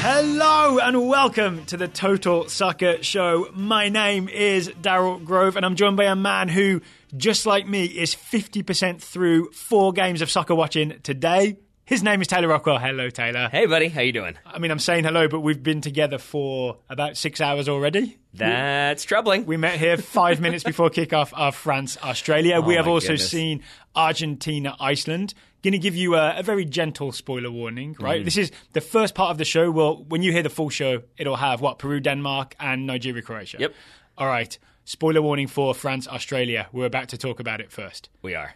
Hello and welcome to the Total Soccer Show. My name is Daryl Grove and I'm joined by a man who, just like me, is 50% through 4 games of soccer watching today. His name is Taylor Rockwell. Hello, Taylor. Hey, buddy. How you doing? I mean, I'm saying hello, but we've been together for about 6 hours already. That's troubling. We met here 5 minutes before kickoff of France-Australia. We have also seen Argentina-Iceland. Going to give you a very gentle spoiler warning, right? This is the first part of the show. Well, when you hear the full show, it'll have, Peru, Denmark, and Nigeria, Croatia. Yep. All right. Spoiler warning for France-Australia. We're about to talk about it first. We are.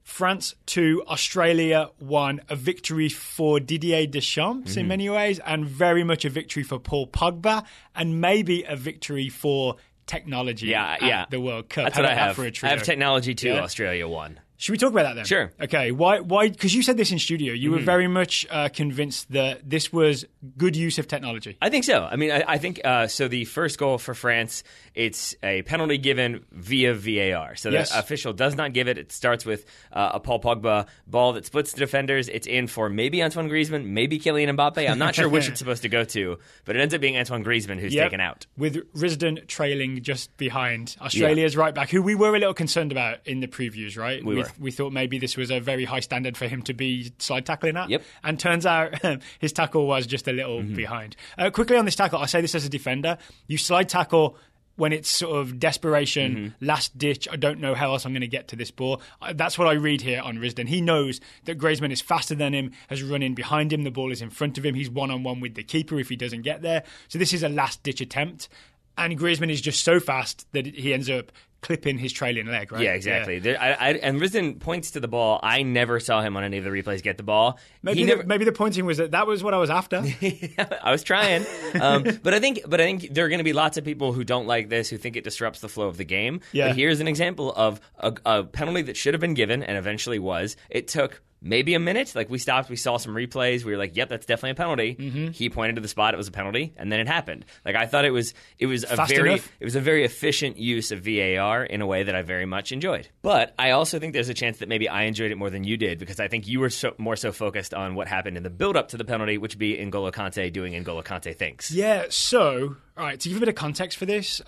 France 2, Australia 1, a victory for Didier Deschamps in many ways, and very much a victory for Paul Pogba, and maybe a victory for technology at the World Cup. That's what I have. I have technology too, Australia 1. Should we talk about that then? Sure. Okay. Why? Because you said this in studio. You were very much convinced that this was good use of technology. I think so. I mean, I think so. The first goal for France, it's a penalty given via VAR. So the official does not give it. It starts with a Paul Pogba ball that splits the defenders. It's in for maybe Antoine Griezmann, maybe Kylian Mbappe. I'm not sure which it's supposed to go to, but it ends up being Antoine Griezmann who's taken out. With Risdon trailing just behind Australia's right back, who we were a little concerned about in the previews, right? We thought maybe this was a very high standard for him to be slide tackling at. Yep. And turns out his tackle was just a little behind. Quickly on this tackle, I say this as a defender. You slide tackle when it's sort of desperation, last ditch, I don't know how else I'm going to get to this ball. That's what I read here on Risdon. He knows that Griezmann is faster than him, has run in behind him, the ball is in front of him, he's one-on-one with the keeper if he doesn't get there. So this is a last-ditch attempt. And Griezmann is just so fast that he ends up clipping his trailing leg, right? Yeah, exactly. Yeah. And Risdon points to the ball. I never saw him on any of the replays get the ball. Maybe the pointing was that was what I was after. I was trying. But I think there are going to be lots of people who don't like this, who think it disrupts the flow of the game. Yeah. But here's an example of a penalty that should have been given and eventually was. It took maybe a minute. Like, we stopped, we saw some replays, we were like, yep, that's definitely a penalty. He pointed to the spot, it was a penalty, and then it happened. Like, I thought it was a very efficient use of VAR in a way that I very much enjoyed. But I also think there's a chance that maybe I enjoyed it more than you did, because I think you were more so focused on what happened in the build-up to the penalty, which would be N'Golo Kante doing N'Golo Kante things. Yeah, so, all right, to give a bit of context for this,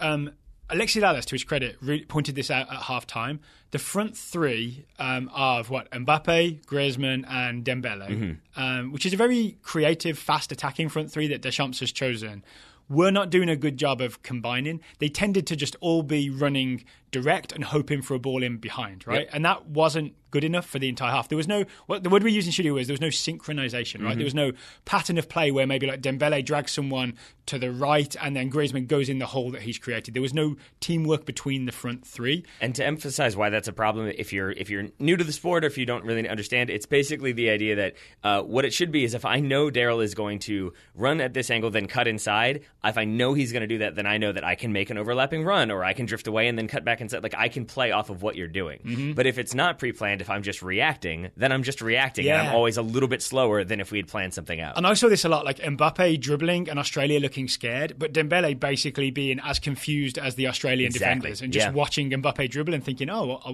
Alexis Lalas, to his credit, really pointed this out at half-time. The front three of Mbappe, Griezmann, and Dembele, which is a very creative, fast-attacking front three that Deschamps has chosen, were not doing a good job of combining. They tended to just all be running direct and hoping for a ball in behind, right? Yep. And that wasn't good enough for the entire half. There was no, what the word we used in studio was, there was no synchronization, right? There was no pattern of play where maybe like Dembele drags someone to the right and then Griezmann goes in the hole that he's created. There was no teamwork between the front three. And to emphasize why that's a problem, if you're new to the sport or if you don't really understand, it's basically the idea that what it should be is, if I know Daryl is going to run at this angle, then cut inside, if I know he's going to do that, then I know that I can make an overlapping run, or I can drift away and then cut back inside. Like, I can play off of what you're doing. But if it's not pre-planned, if I'm just reacting, then I'm just reacting, and I'm always a little bit slower than if we had planned something out. And I saw this a lot, like Mbappe dribbling and Australia looking scared, but Dembele basically being as confused as the Australian defenders, and just watching Mbappe dribble and thinking,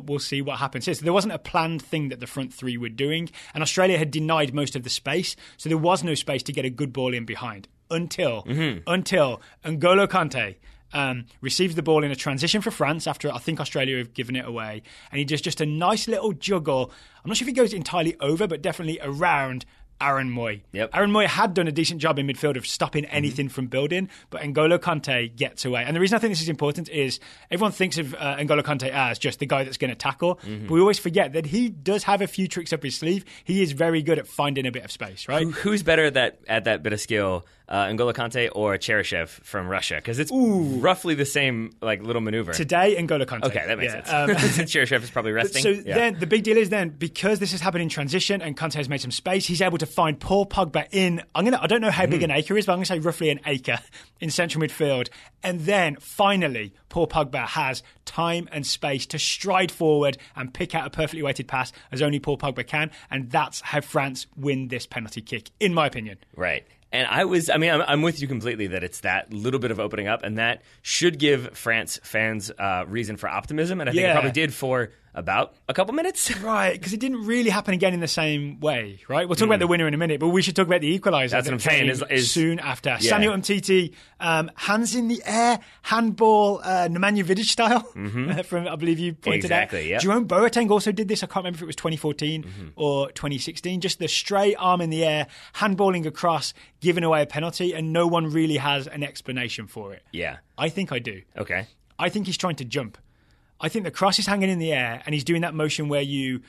we'll see what happens here. So there wasn't a planned thing that the front three were doing, and Australia had denied most of the space, so there was no space to get a good ball in behind until N'Golo Kante receives the ball in a transition for France after I think Australia have given it away, and he does just a nice little juggle. I'm not sure if he goes entirely over, but definitely around Aaron Moy. Aaron Moy had done a decent job in midfield of stopping anything from building, but N'Golo Kante gets away. And the reason I think this is important is everyone thinks of N'Golo Kante as just the guy that's going to tackle, but we always forget that he does have a few tricks up his sleeve. He is very good at finding a bit of space, right? Who's better at that bit of skill, N'Golo Kante or Cheryshev from Russia? Because it's roughly the same little maneuver. Today, N'Golo Kante. Okay, that makes sense. Since Cheryshev is probably resting. So then the big deal is then, because this has happened in transition and Kante has made some space, he's able to find Paul Pogba in, I don't know how big an acre is, but I'm going to say roughly an acre in central midfield. And then finally, Paul Pogba has time and space to stride forward and pick out a perfectly weighted pass as only Paul Pogba can. And that's how France win this penalty kick, in my opinion. Right. And I'm with you completely that it's that little bit of opening up, and that should give France fans reason for optimism. And I think it probably did for about a couple minutes. Right, because it didn't really happen again in the same way, right? We'll talk about the winner in a minute, but we should talk about the equaliser. That's what I'm saying. Is soon after. Yeah. Samuel Umtiti, hands in the air, handball, Nemanja Vidic style, from, I believe you pointed out. Exactly, yeah. Jerome Boateng also did this. I can't remember if it was 2014 or 2016. Just the straight arm in the air, handballing across, giving away a penalty, and no one really has an explanation for it. Yeah. I think I do. Okay. I think he's trying to jump. I think the cross is hanging in the air and he's doing that motion where you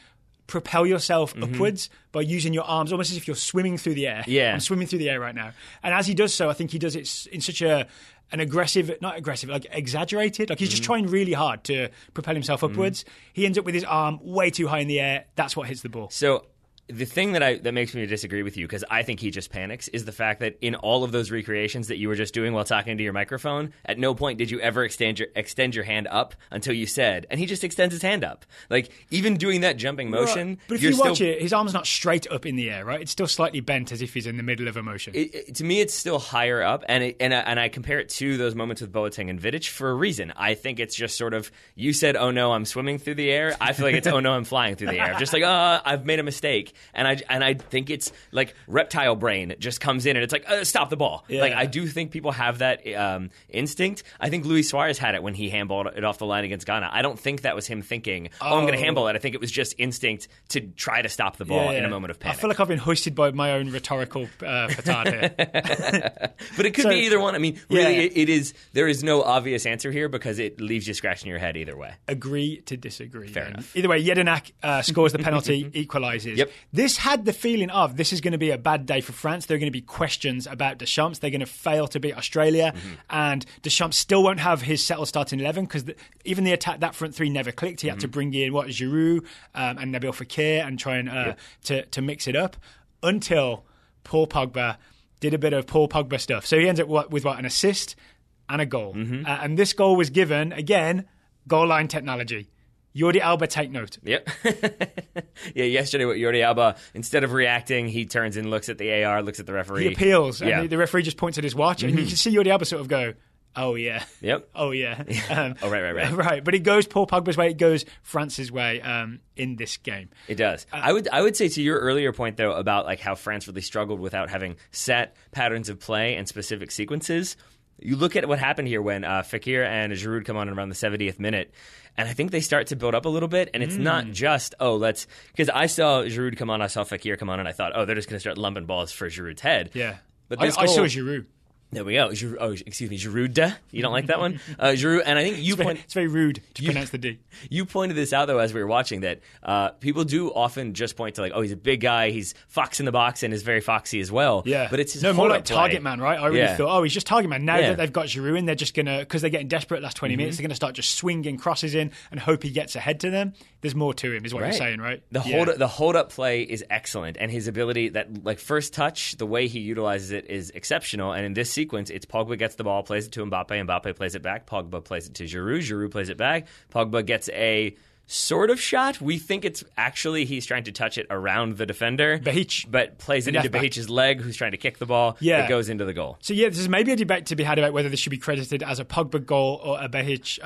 propel yourself upwards by using your arms almost as if you're swimming through the air. Yeah. I'm swimming through the air right now. And as he does so, I think he does it in such an aggressive, not aggressive, like exaggerated. Like he's just trying really hard to propel himself upwards. He ends up with his arm way too high in the air. That's what hits the ball. So the thing that makes me disagree with you, because I think he just panics, is the fact that in all of those recreations that you were just doing while talking to your microphone, at no point did you ever extend your hand up until you said, and he just extends his hand up. Like, even doing that jumping motion. Right. But if you watch it, his arm's not straight up in the air, right? It's still slightly bent as if he's in the middle of a motion. To me, it's still higher up, and I compare it to those moments with Boateng and Vidic for a reason. I think it's just sort of, you said, oh no, I'm swimming through the air. I feel like it's, oh no, I'm flying through the air. Just like, oh, I've made a mistake. And I think it's like reptile brain just comes in and it's like, stop the ball. Yeah. Like, I do think people have that instinct. I think Luis Suarez had it when he handballed it off the line against Ghana. I don't think that was him thinking, I'm going to handball it. I think it was just instinct to try to stop the ball in a moment of panic. I feel like I've been hoisted by my own rhetorical petard here. But it could be either one. I mean, really, there is no obvious answer here because it leaves you scratching your head either way. Agree to disagree. Fair enough. Either way, Jedinak scores the penalty, equalises. Yep. This had the feeling of, this is going to be a bad day for France. There are going to be questions about Deschamps. They're going to fail to beat Australia. And Deschamps still won't have his settled starting 11 because even the attack, that front three never clicked. He had to bring in, Giroud and Nabil Fekir and try and to mix it up until Paul Pogba did a bit of Paul Pogba stuff. So he ends up with an assist and a goal. And this goal was given, again, goal line technology. Jordi Alba, take note. Yep. Yesterday with Jordi Alba, instead of reacting, he turns and looks at the AR, looks at the referee. He appeals, and the referee just points at his watch, and you can see Jordi Alba sort of go, oh, yeah. Yep. Oh, yeah. Right. Right, but it goes Paul Pogba's way, it goes France's way in this game. It does. I would say to your earlier point, though, about like how France really struggled without having set patterns of play and specific sequences. You look at what happened here when Fekir and Giroud come on around the 70th minute, and I think they start to build up a little bit, and it's not just, because I saw Giroud come on, I saw Fekir come on, and I thought, they're just going to start lumping balls for Giroud's head. Yeah. But I saw Giroud. There we go. Giroud. You don't like that one? Giroud, and I think it's very rude to pronounce the D. You pointed this out, though, as we were watching, that people do often just point to, like, he's a big guy, he's fox in the box, and is very foxy as well. Yeah. But it's his more like target man, right? I really thought, he's just target man. Now that they've got Giroud in, they're just going to, because they're getting desperate last 20 minutes, they're going to start just swinging crosses in and hope he gets ahead to them. There's more to him, is what you're saying, right? The hold-up play is excellent, and his ability, that like first touch, the way he utilizes it is exceptional, and in this sequence, it's Pogba gets the ball, plays it to Mbappe, Mbappe plays it back, Pogba plays it to Giroud, Giroud plays it back, Pogba gets a sort of shot. We think it's actually he's trying to touch it around the defender, but plays it into Behic's leg, who's trying to kick the ball. It goes into the goal. So this is maybe a debate to be had about whether this should be credited as a Pogba goal or a Behic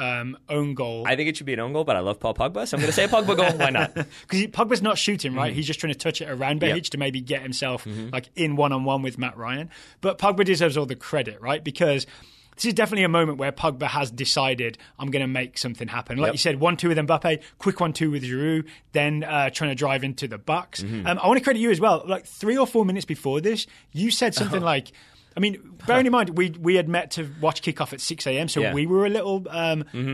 own goal. I think it should be an own goal, but I love Paul Pogba, so I'm going to say a Pogba goal. Why not? Because Pogba's not shooting, right? He's just trying to touch it around Behic to maybe get himself like in one-on-one with Matt Ryan. But Pogba deserves all the credit, right? Because this is definitely a moment where Pogba has decided, I'm going to make something happen. Like you said, 1-2 with Mbappe, quick 1-2 with Giroud, then trying to drive into the box. I want to credit you as well. Like 3 or 4 minutes before this, you said something like, I mean, bearing in mind, we had met to watch kickoff at 6 a.m, so we were a little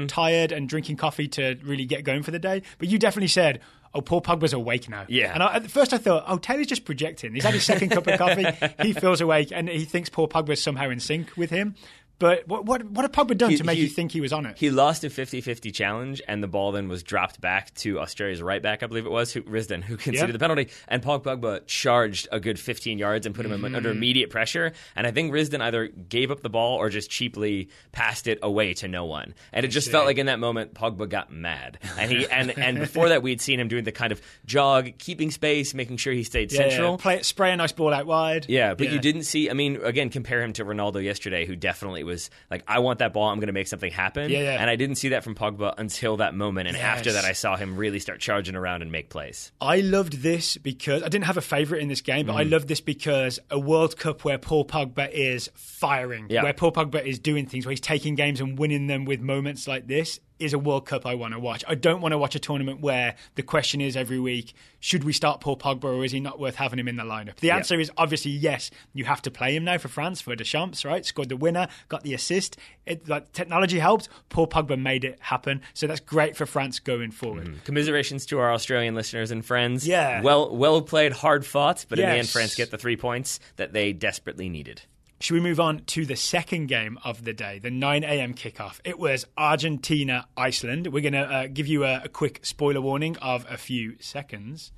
tired and drinking coffee to really get going for the day. But you definitely said, Paul Pogba's awake now. Yeah. And at first I thought, Taylor's just projecting. He's had his second cup of coffee, he feels awake, and he thinks Paul Pogba's somehow in sync with him. But what had Pogba done to make you think he was on it? He lost a 50-50 challenge, and the ball then was dropped back to Australia's right back, I believe it was, Risdon, who conceded the penalty. And Paul Pogba charged a good 15 yards and put him under immediate pressure. And I think Risdon either gave up the ball or just cheaply passed it away to no one. And it just felt like in that moment, Pogba got mad. And he and before that, we'd seen him doing the kind of jog, keeping space, making sure he stayed central. Spray a nice ball out wide. Yeah, but you didn't see, I mean, again, compare him to Ronaldo yesterday, who definitely It was like, I want that ball. I'm going to make something happen. Yeah. And I didn't see that from Pogba until that moment. And after that, I saw him really start charging around and make plays. I loved this because I didn't have a favourite in this game, but I loved this because a World Cup where Paul Pogba is firing, where Paul Pogba is doing things, where he's taking games and winning them with moments like this, is a World Cup I want to watch. I don't want to watch a tournament where the question is every week, should we start Paul Pogba or is he not worth having him in the lineup? The answer is obviously yes. You have to play him now for France, for Deschamps, right? Scored the winner, got the assist. Technology helped. Paul Pogba made it happen. So that's great for France going forward. Commiserations to our Australian listeners and friends. Yeah. Well played, hard fought, but in the end, France get the 3 points that they desperately needed. Should we move on to the second game of the day, the 9 a.m. kickoff? It was Argentina, Iceland. We're going to give you a quick spoiler warning of a few seconds.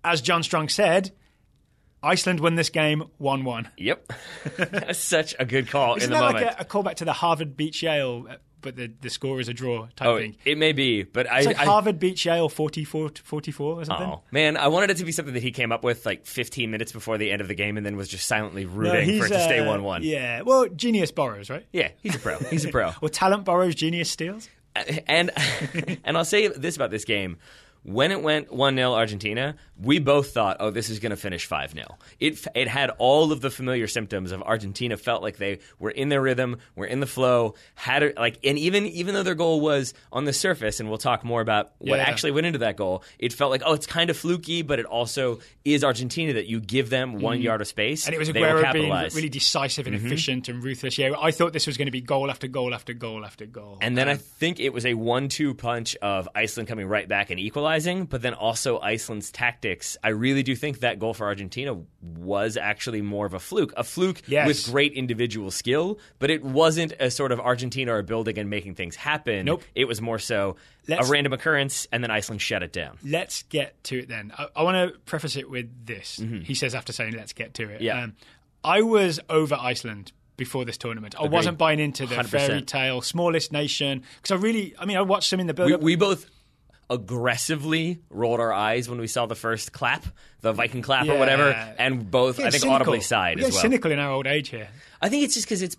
As John Strong said, Iceland won this game 1-1. Yep. That's such a good call in the moment. Isn't that like a callback to the Harvard beats Yale, but the score is a draw type thing? It may be, but it's like Harvard beats Yale 44-44 or something. Oh, man, I wanted it to be something that he came up with like 15 minutes before the end of the game and then was just silently rooting for it to stay 1-1. Yeah, well, genius borrows, right? Yeah, he's a pro. He's a pro. Well, talent borrows, genius steals. And I'll say this about this game. When it went 1-0 Argentina, we both thought, oh, this is going to finish 5-0. It had all of the familiar symptoms of Argentina felt like they were in their rhythm, were in the flow, and even though their goal was on the surface, and we'll talk more about what actually went into that goal, it felt like, oh, it's kind of fluky, but it also is Argentina that you give them 1 yard of space. And it was Aguero being really decisive and efficient and ruthless. Yeah, I thought this was going to be goal after goal after goal after goal. And then I think it was a 1-2 punch of Iceland coming right back and equalizing. But then also Iceland's tactics. I really do think that goal for Argentina was actually more of a fluke with great individual skill, but it wasn't a sort of Argentina are building and making things happen. Nope. It was more so a random occurrence, and then Iceland shut it down. Let's get to it then. I want to preface it with this. He says after saying let's get to it. Yeah. I was over Iceland before this tournament. I wasn't buying into the 100%. Fairy tale, smallest nation, because I watched them in the build-up. We both aggressively rolled our eyes when we saw the first clap, the Viking clap or whatever, and both, I think, audibly sighed as well. Cynical in our old age here. I think it's just because it's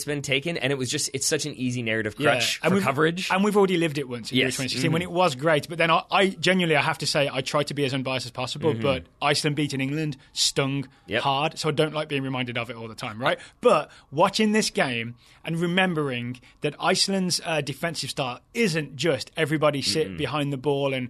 been taken, and it's such an easy narrative crutch for coverage. And we've already lived it once in Euro 2016 when it was great. But then I genuinely, I have to say, I tried to be as unbiased as possible, but Iceland beating England stung hard, so I don't like being reminded of it all the time, right? But watching this game and remembering that Iceland's defensive style isn't just everybody sit behind the ball and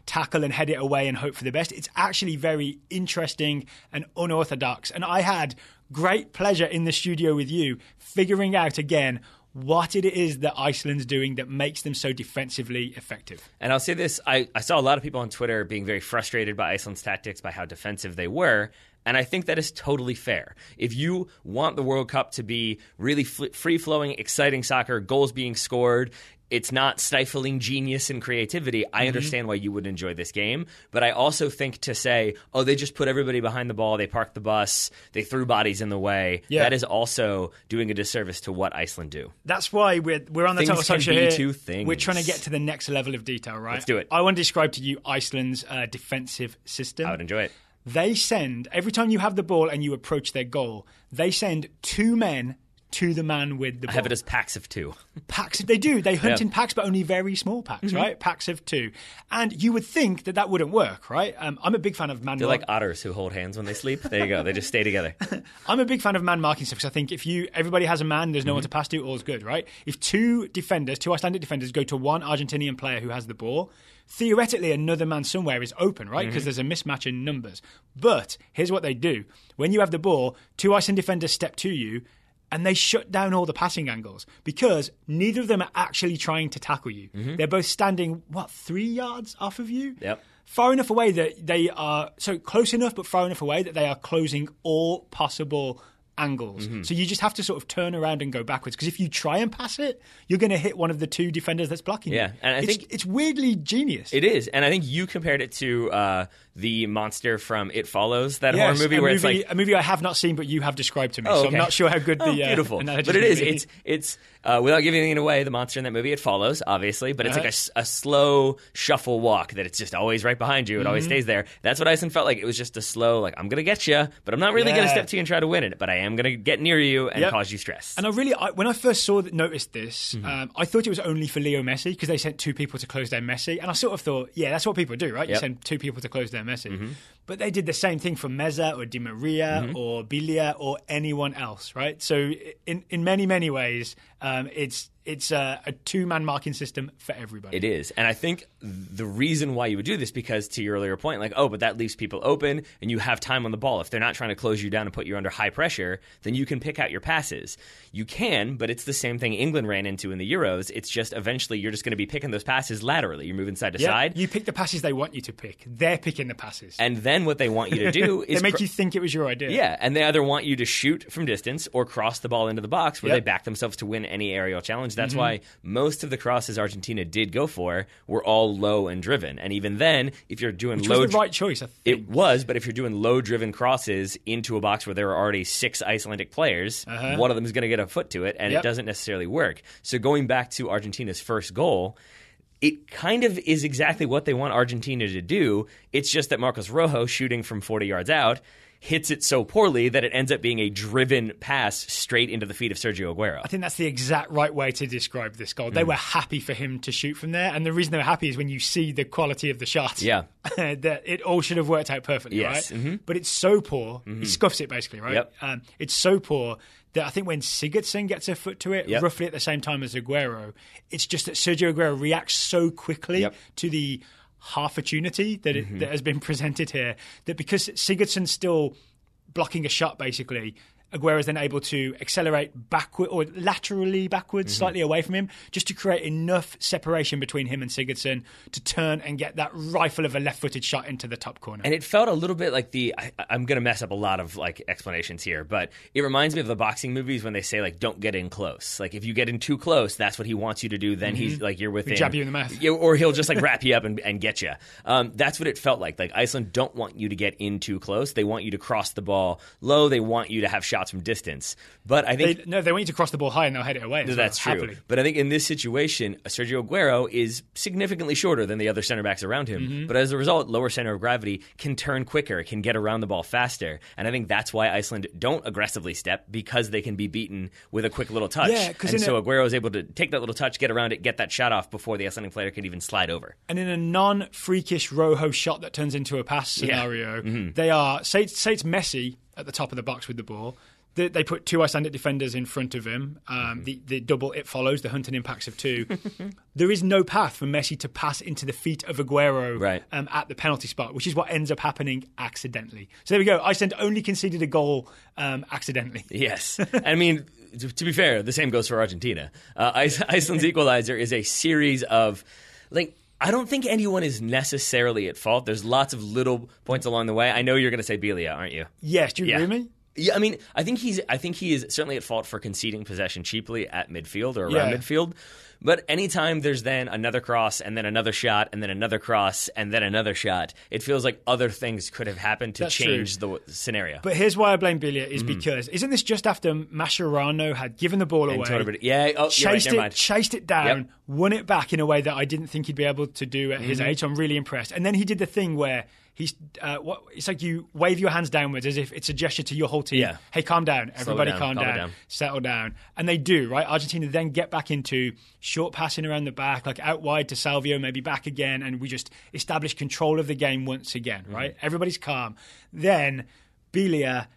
tackle and head it away and hope for the best. It's actually very interesting and unorthodox. And I had great pleasure in the studio with you figuring out again what it is that Iceland's doing that makes them so defensively effective. And I'll say this, I saw a lot of people on Twitter being very frustrated by Iceland's tactics, by how defensive they were. And I think that is totally fair. If you want the World Cup to be really free-flowing, exciting soccer, goals being scored, it's not stifling genius and creativity, I understand why you would enjoy this game. But I also think to say, oh, they just put everybody behind the ball, they parked the bus, they threw bodies in the way, that is also doing a disservice to what Iceland do. That's why we're on the Total Social here. Two things. We're trying to get to the next level of detail, right? Let's do it. I want to describe to you Iceland's defensive system. I would enjoy it. They send, every time you have the ball and you approach their goal, they send 2 men to the man with the ball. I have it as packs of 2. They do. They hunt in packs, but only very small packs, right? Packs of 2. And you would think that wouldn't work, right? I'm a big fan of man They're like otters who hold hands when they sleep. There you go. They just stay together. I'm a big fan of man marking stuff because I think if everybody has a man, there's no one to pass to, all's good, right? If 2 Icelandic defenders go to one Argentinian player who has the ball, theoretically another man somewhere is open, right? Because there's a mismatch in numbers. But here's what they do. When you have the ball, 2 Iceland defenders step to you, and they shut down all the passing angles because neither of them are actually trying to tackle you. They're both standing, 3 yards off of you? Yep. Far enough away that they are, so close enough but far enough away that they are closing all possible angles. So you just have to sort of turn around and go backwards because if you try and pass it, you're going to hit one of the 2 defenders that's blocking you. And I think it's weirdly genius. It is, and I think you compared it to the monster from It Follows, that horror movie where it's like a movie I have not seen, but you have described to me. So I'm not sure how good the beautiful. But it is. It's without giving anything away. The monster in that movie, It Follows, obviously, but it's like a slow shuffle walk that it's just always right behind you. It always stays there. That's what Iceland felt like. It was just a slow, like I'm gonna get you, but I'm not really gonna step to you and try to win it. But I am am going to get near you and cause you stress. And when I first noticed this, I thought it was only for Leo Messi because they sent 2 people to close down Messi. And I sort of thought, yeah, that's what people do, right? You send 2 people to close down Messi. But they did the same thing for Meza or Di Maria or Biglia or anyone else, right? So in many, many ways, it's a 2-man marking system for everybody. It is. And I think the reason why you would do this, because to your earlier point, like, but that leaves people open and you have time on the ball. If they're not trying to close you down and put you under high pressure, then you can pick out your passes. You can, but it's the same thing England ran into in the Euros. It's just eventually you're just going to be picking those passes laterally. You're moving side to side. You pick the passes they want you to pick. They're picking the passes. And then what they want you to do is... They make you think it was your idea. Yeah, and they either want you to shoot from distance or cross the ball into the box where they back themselves to win any aerial challenge. That's why most of the crosses Argentina did go for were all low and driven. And even then, if you're doing Which was the right choice, I think. It was, but if you're doing low-driven crosses into a box where there are already 6 Icelandic players, one of them is going to get a foot to it, and it doesn't necessarily work. So going back to Argentina's first goal, it kind of is exactly what they want Argentina to do. It's just that Marcos Rojo, shooting from 40 yards out, hits it so poorly that it ends up being a driven pass straight into the feet of Sergio Aguero. I think that's the exact right way to describe this goal. They were happy for him to shoot from there, and the reason they were happy is when you see the quality of the shot. Yeah. That it all should have worked out perfectly, right? But it's so poor. He scuffs it, basically, right? It's so poor that I think when Sigurdsson gets a foot to it, roughly at the same time as Aguero, it's just that Sergio Aguero reacts so quickly to the half-opportunity that has been presented here, that because Sigurdsson's still blocking a shot, basically, Aguero is then able to accelerate backward or laterally backwards, slightly away from him, just to create enough separation between him and Sigurdsson to turn and get that rifle of a left-footed shot into the top corner. And it felt a little bit like I'm going to mess up a lot of like explanations here, but it reminds me of the boxing movies when they say like, don't get in close. Like if you get in too close, that's what he wants you to do. Then he's like, you're within. He'll jab you in the mouth. Or he'll just like wrap you up and get you. That's what it felt like. Like Iceland don't want you to get in too close. They want you to cross the ball low. They want you to have shots from distance. But I think they want you to cross the ball high and they'll head it away. That's true. Happily. But I think in this situation, Sergio Aguero is significantly shorter than the other center backs around him. But as a result, lower center of gravity can turn quicker, can get around the ball faster. And I think that's why Iceland don't aggressively step, because they can be beaten with a quick little touch. Yeah, and so Aguero is able to take that little touch, get around it, get that shot off before the Icelandic player can even slide over. And in a non-freakish Rojo shot that turns into a pass scenario, they are, say it's Messi at the top of the box with the ball. They put 2 Icelandic defenders in front of him. The double it follows, the hunting impacts of 2. There is no path for Messi to pass into the feet of Aguero at the penalty spot, which is what ends up happening accidentally. So there we go. Iceland only conceded a goal accidentally. Yes. I mean, to be fair, the same goes for Argentina. Iceland's equalizer is a series of, like, I don't think anyone is necessarily at fault. There's lots of little points along the way. I know you're going to say Biglia, aren't you? Yes. Do you agree with me? Yeah, I mean, I think he is certainly at fault for conceding possession cheaply at midfield or around midfield. But anytime there's then another cross and then another shot and then another cross and then another shot, it feels like other things could have happened to change the scenario. But here's why I blame Biglia is because isn't this just after Mascherano had given the ball away, chased it down, won it back in a way that I didn't think he'd be able to do at his age. So I'm really impressed. And then he did the thing where he's it's like you wave your hands downwards as if it's a gesture to your whole team. Yeah. Hey, calm down. Everybody calm down. Settle down. And they do, right? Argentina then get back into short passing around the back, like out wide to Salvio, maybe back again, and we just establish control of the game once again, right? Everybody's calm. Then Biglia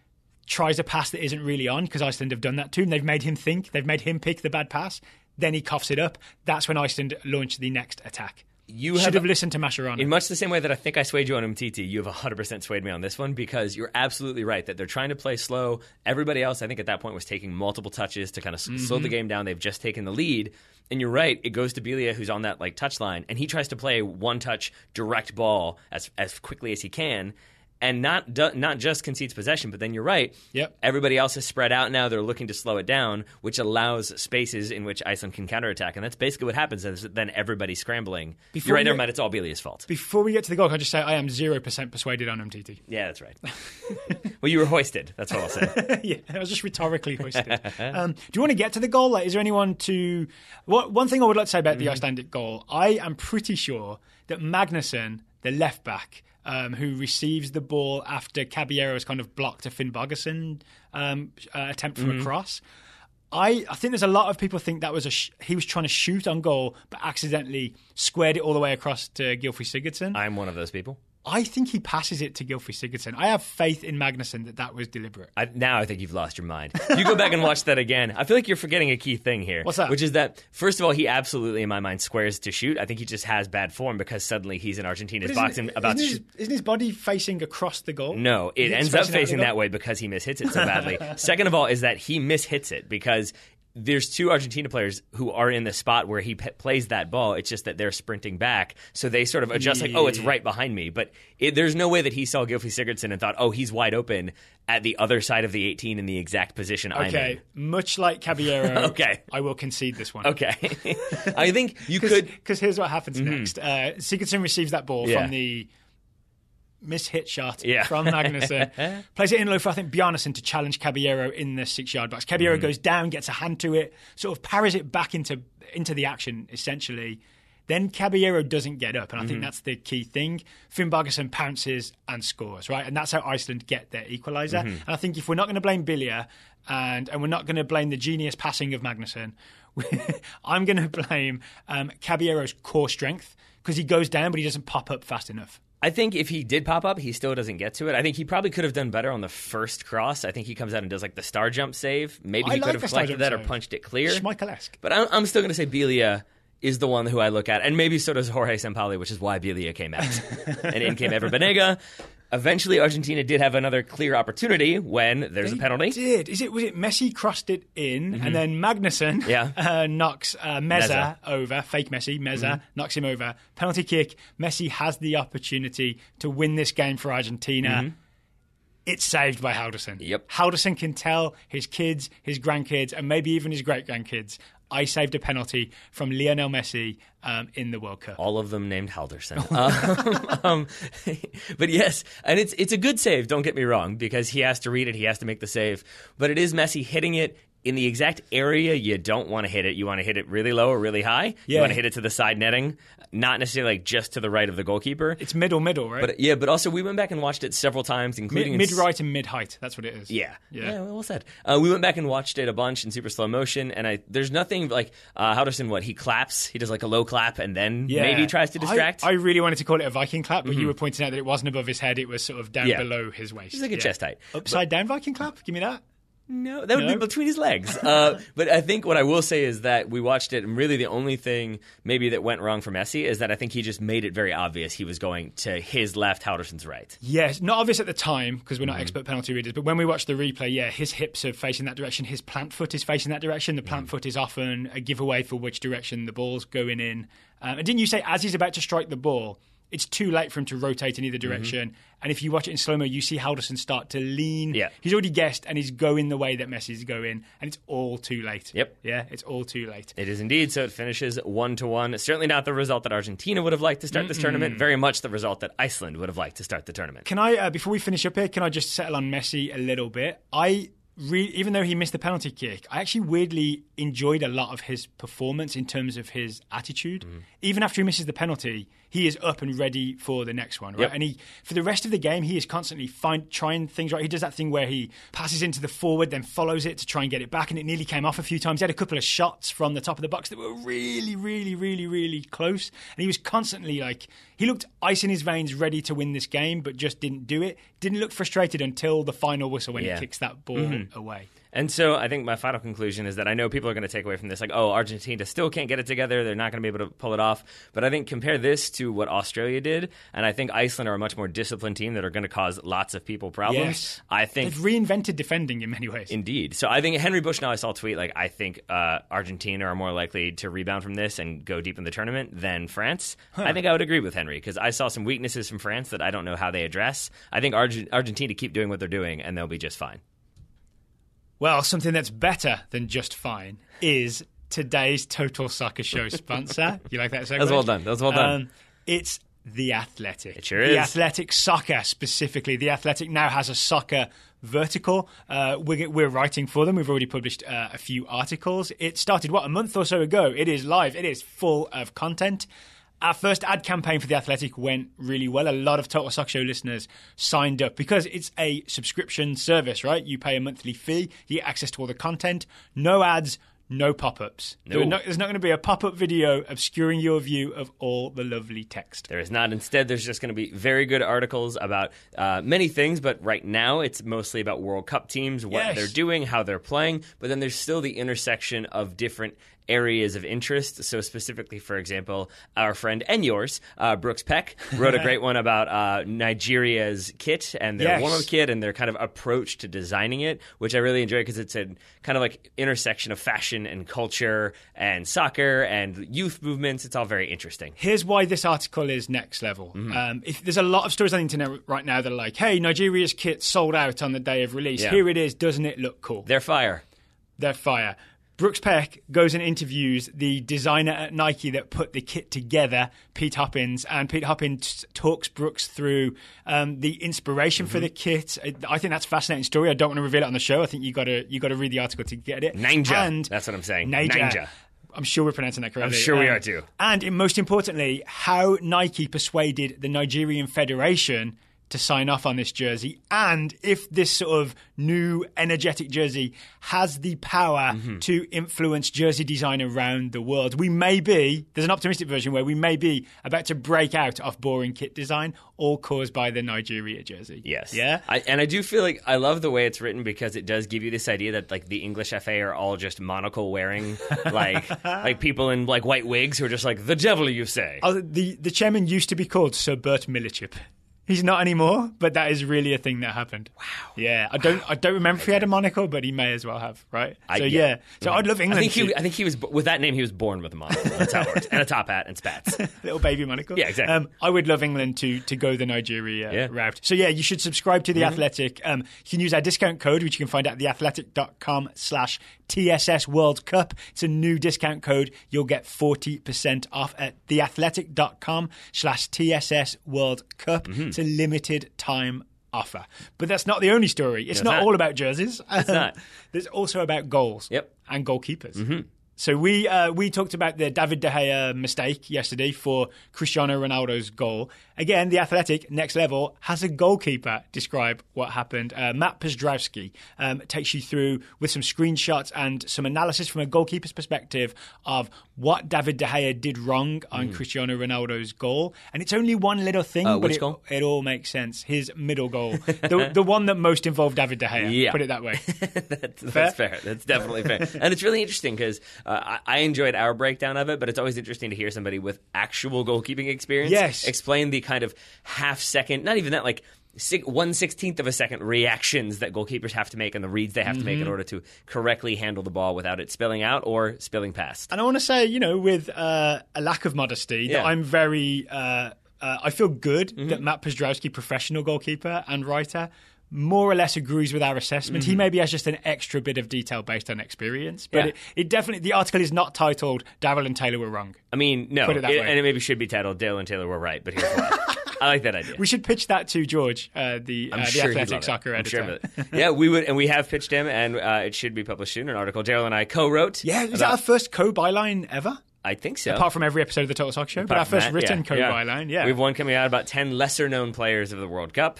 tries a pass that isn't really on, because Iceland have done that too, and they've made him think. They've made him pick the bad pass. Then he coughs it up. That's when Iceland launch the next attack. You should have listened to Mascherano. In much the same way that I think I swayed you on Umtiti, you have 100% swayed me on this one, because you're absolutely right that they're trying to play slow. Everybody else, I think at that point, was taking multiple touches to kind of slow the game down. They've just taken the lead. And you're right, it goes to Biglia, who's on that like touchline, and he tries to play one-touch direct ball as quickly as he can. And not just concedes possession, but then you're right. Yep. Everybody else is spread out now. They're looking to slow it down, which allows spaces in which Iceland can counterattack. And that's basically what happens, is then everybody's scrambling. You're right, never mind, it's all Bilia's fault. Before we get to the goal, can I just say I am 0% persuaded on Umtiti. Yeah, that's right. Well, you were hoisted. That's all I'll say. Yeah, I was just rhetorically hoisted. Do you want to get to the goal? Like, is there anyone to... One thing I would like to say about the Icelandic goal, I am pretty sure that Magnusson, the left back, who receives the ball after Caballero has kind of blocked a Finn Bogason attempt from across. I think there's a lot of people think that was he was trying to shoot on goal, but accidentally squared it all the way across to Gylfi Sigurdsson. I'm one of those people. I think he passes it to Gylfi Sigurdsson. I have faith in Magnusson that was deliberate. Now I think you've lost your mind. You go back and watch that again. I feel like you're forgetting a key thing here. What's that? Which is that, first of all, he absolutely, in my mind, squares to shoot. I think he just has bad form because suddenly he's in Argentina's box and about to shoot. Isn't his body facing across the goal? No, it ends up facing that way because he mishits it so badly. Second of all is that he mishits it because there's two Argentina players who are in the spot where he plays that ball. It's just that they're sprinting back. So they sort of adjust like, oh, it's right behind me. But there's no way that he saw Gylfi Sigurdsson and thought, oh, he's wide open at the other side of the 18 in the exact position I'm in. Okay, much like Caballero, I will concede this one. Okay. I think you could... Because here's what happens next. Sigurdsson receives that ball from the mishit shot from Magnusson. Plays it in low for, I think, Bjarnason to challenge Caballero in the 6-yard box. Caballero goes down, gets a hand to it, sort of parries it back into the action, essentially. Then Caballero doesn't get up, and I think that's the key thing. Finn Bogason pounces and scores, right? And that's how Iceland get their equaliser. And I think if we're not going to blame Billia and we're not going to blame the genius passing of Magnusson, I'm going to blame Caballero's core strength, because he goes down, but he doesn't pop up fast enough. I think if he did pop up, he still doesn't get to it. I think he probably could have done better on the first cross. I think he comes out and does like the star jump save. Maybe he could have collected that or punched it clear. Schmeichel-esque. But I'm still going to say Billia is the one who I look at. And maybe so does Jorge Sampaoli, which is why Billia came out. And in came Ever Banega. Eventually, Argentina did have another clear opportunity when there's a penalty. Was it Messi crossed it in, and then Magnusson knocks Meza over, fake Messi, knocks him over. Penalty kick. Messi has the opportunity to win this game for Argentina. It's saved by Halderson. Yep. Halderson can tell his kids, his grandkids, and maybe even his great-grandkids, I saved a penalty from Lionel Messi in the World Cup. All of them named Halderson. But yes, and it's a good save, don't get me wrong, because he has to read it, he has to make the save. But it is Messi hitting it in the exact area you don't want to hit it. You want to hit it really low or really high. You want to hit it to the side netting, not necessarily like just to the right of the goalkeeper. It's middle, right? But also we went back and watched it several times, including mid-right and mid-height. That's what it is. Yeah, well said. We went back and watched it a bunch in super slow motion, and there's nothing like Halderson. He claps. He does like a low clap, and then maybe tries to distract. I really wanted to call it a Viking clap, but you were pointing out that it wasn't above his head. It was sort of down below his waist. It's like a chest height. Upside down Viking clap. Give me that. No, that would be between his legs. But I think what I will say is that we watched it, and really the only thing maybe that went wrong for Messi is that I think he just made it very obvious he was going to his left, Halderson's right. Yes, not obvious at the time because we're not expert penalty readers, but when we watch the replay, his hips are facing that direction, his plant foot is facing that direction. The plant foot is often a giveaway for which direction the ball's going in. And didn't you say as he's about to strike the ball, it's too late for him to rotate in either direction. And if you watch it in slow-mo, you see Halderson start to lean. Yeah. He's already guessed, and he's going the way that Messi's going, and it's all too late. Yep. Yeah, it's all too late. It is indeed. So it finishes 1-1. Certainly not the result that Argentina would have liked to start this tournament. Very much the result that Iceland would have liked to start the tournament. Can I, before we finish up here, can I just settle on Messi a little bit? Even though he missed the penalty kick, I actually weirdly enjoyed a lot of his performance in terms of his attitude. Even after he misses the penalty, he is up and ready for the next one, right? Yep. And for the rest of the game, he is constantly trying things right. He does that thing where he passes into the forward, then follows it to try and get it back, and it nearly came off a few times. He had a couple of shots from the top of the box that were really, really, really, really close. And he was constantly he looked ice in his veins, ready to win this game, but just didn't do it. Didn't look frustrated until the final whistle when he kicks that ball away. And so I think my final conclusion is that I know people are going to take away from this Argentina still can't get it together. They're not going to be able to pull it off. But I think compare this to what Australia did, and I think Iceland are a much more disciplined team that are going to cause lots of people problems. Yes. I think they've reinvented defending in many ways. Indeed. So I think Henry Bushnell, I saw a tweet, I think Argentina are more likely to rebound from this and go deep in the tournament than France. I think I would agree with Henry, because I saw some weaknesses from France that I don't know how they address. I think Argentina keep doing what they're doing, and they'll be just fine. Well, something that's better than just fine is today's Total Soccer Show sponsor. You like that segue? That was well done. It's The Athletic. It sure is. The Athletic Soccer, specifically. The Athletic now has a soccer vertical. We're writing for them. We've already published a few articles. It started, a month or so ago. It is live. It is full of content. Our first ad campaign for The Athletic went really well. A lot of Total Soccer Show listeners signed up because it's a subscription service, right? You pay a monthly fee, you get access to all the content, no ads, no pop-ups. No. There's not going to be a pop-up video obscuring your view of all the lovely text. There is not. Instead, there's just going to be very good articles about many things, but right now it's mostly about World Cup teams, what they're doing, how they're playing, but then there's still the intersection of different areas of interest. So specifically, for example, our friend and yours, Brooks Peck, wrote a great one about Nigeria's kit and their warm-up kit and their kind of approach to designing it, which I really enjoy because it's a kind of like intersection of fashion and culture and soccer and youth movements. It's all very interesting. Here's why this article is next level. If there's a lot of stories on the internet right now that are like, hey, Nigeria's kit sold out on the day of release. Yeah. Here it is. Doesn't it look cool? They're fire. They're fire. Brooks Peck goes and interviews the designer at Nike that put the kit together, Pete Hoppins, and Pete Hoppins talks Brooks through the inspiration for the kit. I think that's a fascinating story. I don't want to reveal it on the show. I think you got to read the article to get it. Ninja. That's what I'm saying. Ninja. I'm sure we're pronouncing that correctly. I'm sure we are too. And most importantly, how Nike persuaded the Nigerian Federation to sign off on this jersey, and if this sort of new energetic jersey has the power to influence jersey design around the world. There's an optimistic version where we may be about to break out of boring kit design, all caused by the Nigeria jersey. Yes. Yeah? I do feel like I love the way it's written because it does give you this idea that like the English FA are all just monocle wearing like people in like white wigs who are just like, the devil you say. The chairman used to be called Sir Bert Millichip. He's not anymore, but that is really a thing that happened. Wow. Yeah, I don't remember if he had a monocle, but he may as well have, right? So I'd love England. I think he was with that name. He was born with a monocle. That's how it works, and a top hat and spats. Little baby monocle. Yeah, exactly. I would love England to go the Nigeria route. So you should subscribe to The Athletic. You can use our discount code, which you can find at theathletic.com/TSS World Cup. It's a new discount code. You'll get 40% off at theathletic.com/TSS World Cup. It's a limited time offer. But that's not the only story. It's not all about jerseys. It's not. There's also about goals and goalkeepers. So we talked about the David de Gea mistake yesterday for Cristiano Ronaldo's goal. Again, The Athletic, next level, has a goalkeeper describe what happened. Matt Pzdrawski takes you through with some screenshots and some analysis from a goalkeeper's perspective of what David de Gea did wrong on Cristiano Ronaldo's goal. And it's only one little thing, but it all makes sense. His middle goal. The one that most involved David de Gea, put it that way. That's fair. That's definitely fair. And it's really interesting because I enjoyed our breakdown of it, but it's always interesting to hear somebody with actual goalkeeping experience explain the kind of half-second, not even that, like 1/16 of a second reactions that goalkeepers have to make and the reads they have to make in order to correctly handle the ball without it spilling out or spilling past. And I want to say, with a lack of modesty, that I'm very... I feel good that Matt Pzdrawski, professional goalkeeper and writer, more or less agrees with our assessment. He maybe has just an extra bit of detail based on experience. But it definitely, the article is not titled Darryl and Taylor were wrong. I mean, no. And it maybe should be titled Dale and Taylor were right, but here's why. I like that idea. We should pitch that to George, the Athletic soccer editor. Sure we would, and we have pitched him, and it should be published soon. An article Daryl and I co-wrote. Yeah, is that our first co-byline ever? I think so. Apart from every episode of the Total Soccer Show, but our first written co-byline, We have one coming out about 10 lesser-known players of the World Cup.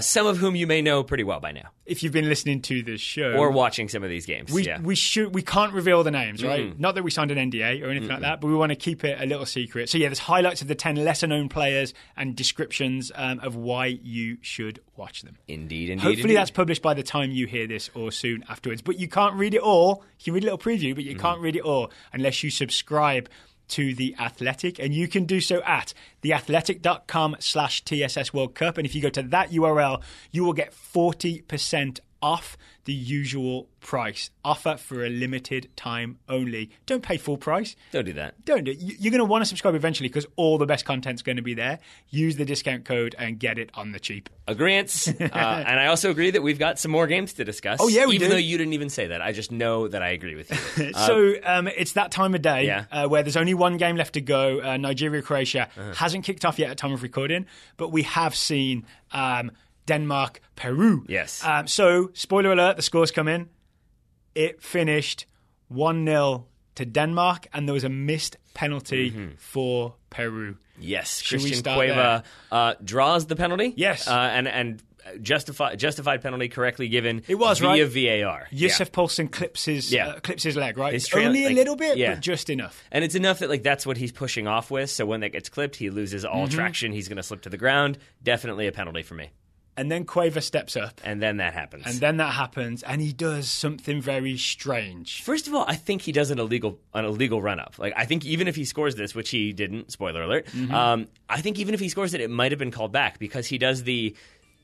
Some of whom you may know pretty well by now. If you've been listening to this show. Or watching some of these games. We can't reveal the names, right? Not that we signed an NDA or anything like that, but we want to keep it a little secret. So there's highlights of the 10 lesser known players and descriptions of why you should watch them. Indeed. Hopefully that's published by the time you hear this or soon afterwards. But you can't read it all. You can read a little preview, but you can't read it all unless you subscribe to The Athletic, and you can do so at theathletic.com/TSS World Cup. And if you go to that URL, you will get 40% off the usual price. Offer for a limited time only. Don't pay full price. Don't do that. Don't do it. You're going to want to subscribe eventually because all the best content's going to be there. Use the discount code and get it on the cheap. Agreeance. And I also agree that we've got some more games to discuss. Oh, yeah, we do. Even though you didn't even say that. I just know that I agree with you. So it's that time of day where there's only one game left to go. Nigeria-Croatia hasn't kicked off yet at time of recording, but we have seen... Denmark, Peru. Yes. So, spoiler alert, the scores come in. It finished 1-0 to Denmark, and there was a missed penalty for Peru. Yes, Should Christian Cueva draws the penalty. Yes. And justified penalty correctly given. It was, via right? VAR. Yusuf Poulsen clips his leg, right? It's only a little bit, but just enough. And it's enough that that's what he's pushing off with. So when that gets clipped, he loses all traction. He's going to slip to the ground. Definitely a penalty for me. And then Cueva steps up. And then that happens. And he does something very strange. First of all, I think he does an illegal run-up. I think even if he scores this, which he didn't, spoiler alert, I think even if he scores it might have been called back because he does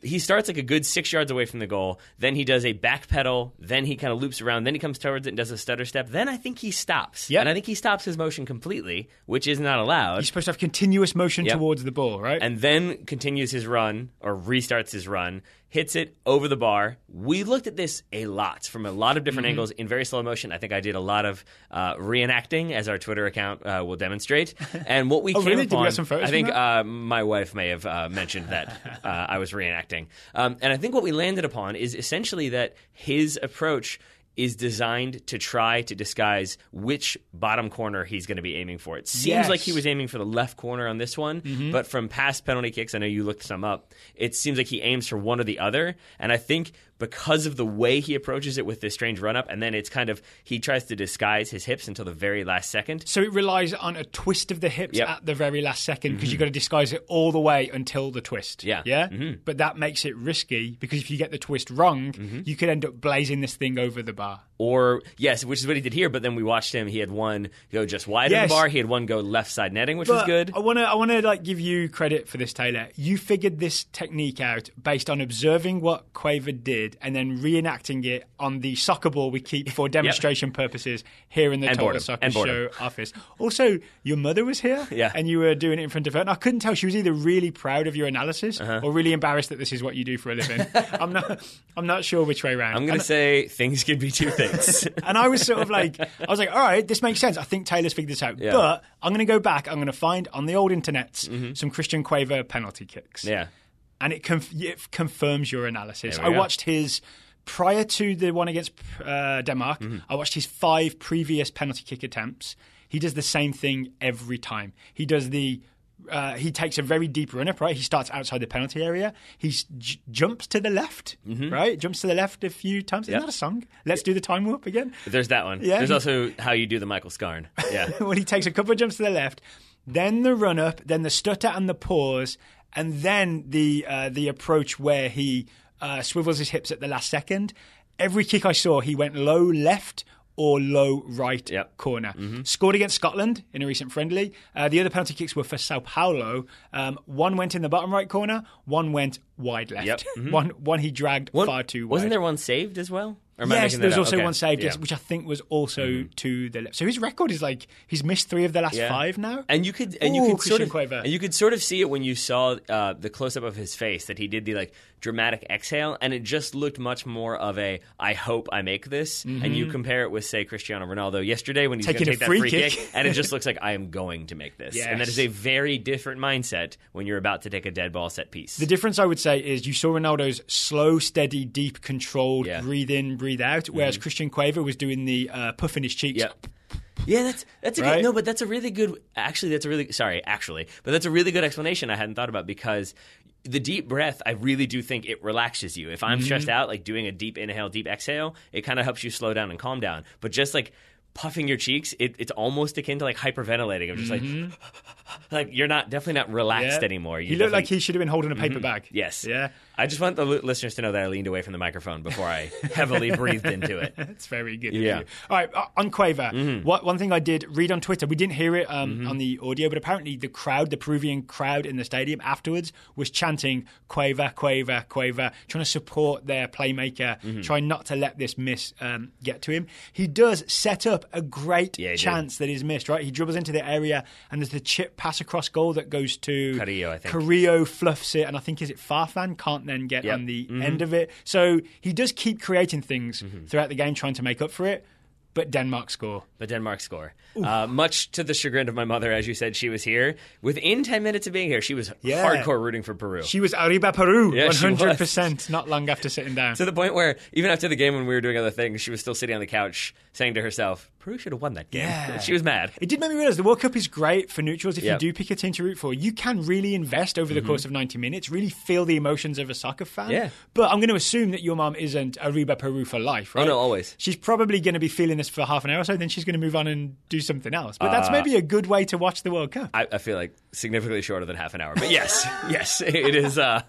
he starts a good 6 yards away from the goal. Then he does a back pedal. Then he kind of loops around. Then he comes towards it and does a stutter step. Then I think he stops. Yep. And I think he stops his motion completely, which is not allowed. He's supposed to have continuous motion towards the ball, right? And then continues his run or restarts his run, hits it over the bar. We looked at this a lot from a lot of different angles in very slow motion. I think I did a lot of reenacting, as our Twitter account will demonstrate. And what we came really? upon, Did we have some photos I think from that? My wife may have mentioned that I was reenacting. And I think what we landed upon is essentially that his approach is designed to try to disguise which bottom corner he's going to be aiming for. It seems like he was aiming for the left corner on this one, but from past penalty kicks, I know you looked some up, it seems like he aims for one or the other. And I think because of the way he approaches it with this strange run-up, and then it's he tries to disguise his hips until the very last second. So it relies on a twist of the hips at the very last second because you've got to disguise it all the way until the twist. Yeah? But that makes it risky because if you get the twist wrong, you could end up blazing this thing over the bar. Or, yes, which is what he did here, but then we watched him. He had one go just wide of the bar. He had one go left side netting, which was good. I want to give you credit for this, Taylor. You figured this technique out based on observing what Cueva did and then reenacting it on the soccer ball we keep for demonstration purposes here in the Total Soccer Show office. Also, your mother was here and you were doing it in front of her. And I couldn't tell. She was either really proud of your analysis or really embarrassed that this is what you do for a living. I'm not sure which way around. I'm going to say things could be two things. And I was sort of all right, this makes sense. I think Taylor's figured this out. But I'm going to go back. I'm going to find on the old internets some Christian Cueva penalty kicks. Yeah. And it confirms your analysis. I watched his, prior to the one against Denmark, I watched his 5 previous penalty kick attempts. He does the same thing every time. He does he takes a very deep run-up, right? He starts outside the penalty area. He jumps to the left, right? Jumps to the left a few times. Isn't that a song? Let's do the time warp again. There's that one. Yeah. There's also how you do the Michael Scarn. Yeah. Well, he takes a couple of jumps to the left, then the run-up, then the stutter and the pause, and then the approach where he swivels his hips at the last second. Every kick I saw, he went low left or low right corner. Scored against Scotland in a recent friendly. The other penalty kicks were for Sao Paulo. One went in the bottom right corner, one went wide left. One he dragged far too wide. Wasn't there one saved as well? Yes, there's also one saved, which I think was also to the left. So his record is he's missed 3 of the last 5 now. And you could sort of see it when you saw the close up of his face that he did the dramatic exhale, and it just looked much more of a I hope I make this. And you compare it with, say, Cristiano Ronaldo yesterday when he's going to take that free kick, and it just looks like I am going to make this. Yes. And that is a very different mindset when you're about to take a dead ball set piece. The difference I would say is you saw Ronaldo's slow, steady, deep, controlled breathe in, breathe out, whereas Christian Cueva was doing the puff in his cheeks. Yeah, that's a good, no, but that's a really good. But that's a really good explanation I hadn't thought about because the deep breath, I really do think it relaxes you. If I'm stressed out, doing a deep inhale, deep exhale, it kind of helps you slow down and calm down. But just puffing your cheeks, it's almost akin to hyperventilating. I'm just you're definitely not relaxed anymore. He looked like he should have been holding a paper bag. Yes. Yeah. I just want the listeners to know that I leaned away from the microphone before I heavily breathed into it. That's very good. Yeah. All right, on Cueva, one thing I did read on Twitter, we didn't hear it on the audio, but apparently the Peruvian crowd in the stadium afterwards was chanting Cueva, Cueva, Cueva, trying to support their playmaker, trying not to let this miss get to him. He does set up a great chance that is missed, right? He dribbles into the area and there's the chip pass across goal that goes to Carrillo, I think. Carrillo fluffs it, and I think, is it Farfan? Can't then get on the end of it. So he does keep creating things throughout the game, trying to make up for it. But Denmark score. Much to the chagrin of my mother, as you said, she was here. Within 10 minutes of being here, she was hardcore rooting for Peru. She was Arriba Peru, 100%, not long after sitting down. To the point where, even after the game when we were doing other things, she was still sitting on the couch saying to herself, Peru should have won that game. Yeah. She was mad. It did make me realize the World Cup is great for neutrals. If you do pick a team to root for, you can really invest over the course of 90 minutes, really feel the emotions of a soccer fan. Yeah. But I'm going to assume that your mom isn't Arriba Peru for life, right? Oh, no, always. She's probably going to be feeling this for half an hour or so, then she's going to move on and do something else. But that's maybe a good way to watch the World Cup. I feel like significantly shorter than half an hour. But yes, it is. It is a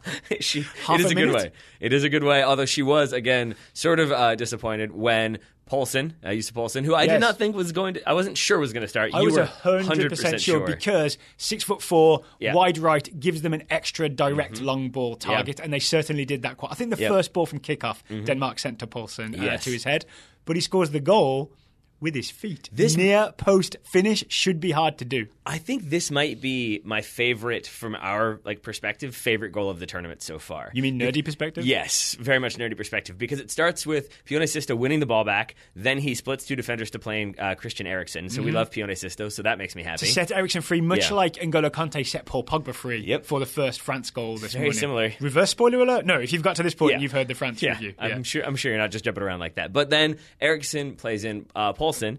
good way. It is a good way. Although she was again sort of disappointed when Poulsen, Yusuf Poulsen, who I did not think was going to. I wasn't sure was going to start. I was 100% sure because 6'4", wide right gives them an extra direct long ball target, and they certainly did that quite. I think the first ball from kickoff, Denmark sent to Poulsen to his head, but he scores the goal with his feet. This near post finish should be hard to do. I think this might be my favorite from our perspective, favorite goal of the tournament so far. You mean nerdy perspective? Yes, very much nerdy perspective, because it starts with Pione Sisto winning the ball back, then he splits two defenders to playing Christian Eriksen. So we love Pione Sisto, so that makes me happy. To set Eriksen free, much like N'Golo Kante set Paul Pogba free for the first France goal this morning. Very similar. Reverse spoiler alert? No, if you've got to this point, you've heard the France review. I'm sure you're not just jumping around like that. But then Eriksen plays in Poulsen,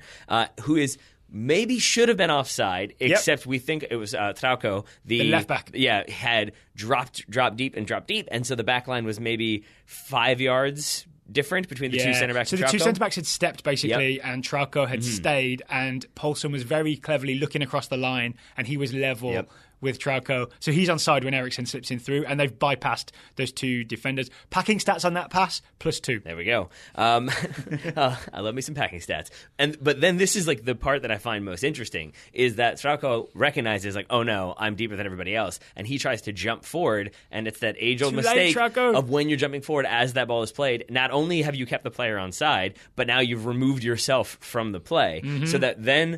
who is maybe should have been offside, except we think it was Trauco, the left back. Yeah, had dropped deep, and so the back line was maybe 5 yards different between the two centre backs. So and the Trauco. two centre backs had stepped basically, and Trauco had stayed, and Poulsen was very cleverly looking across the line, and he was level with Trauco. So he's onside when Eriksen slips in through, and they've bypassed those two defenders. Packing stats on that pass, +2. There we go. I love me some packing stats. But then this is the part that I find most interesting, is that Trauco recognizes oh no, I'm deeper than everybody else, and he tries to jump forward, and it's that age-old mistake of when you're jumping forward as that ball is played. Not only have you kept the player onside, but now you've removed yourself from the play, so that then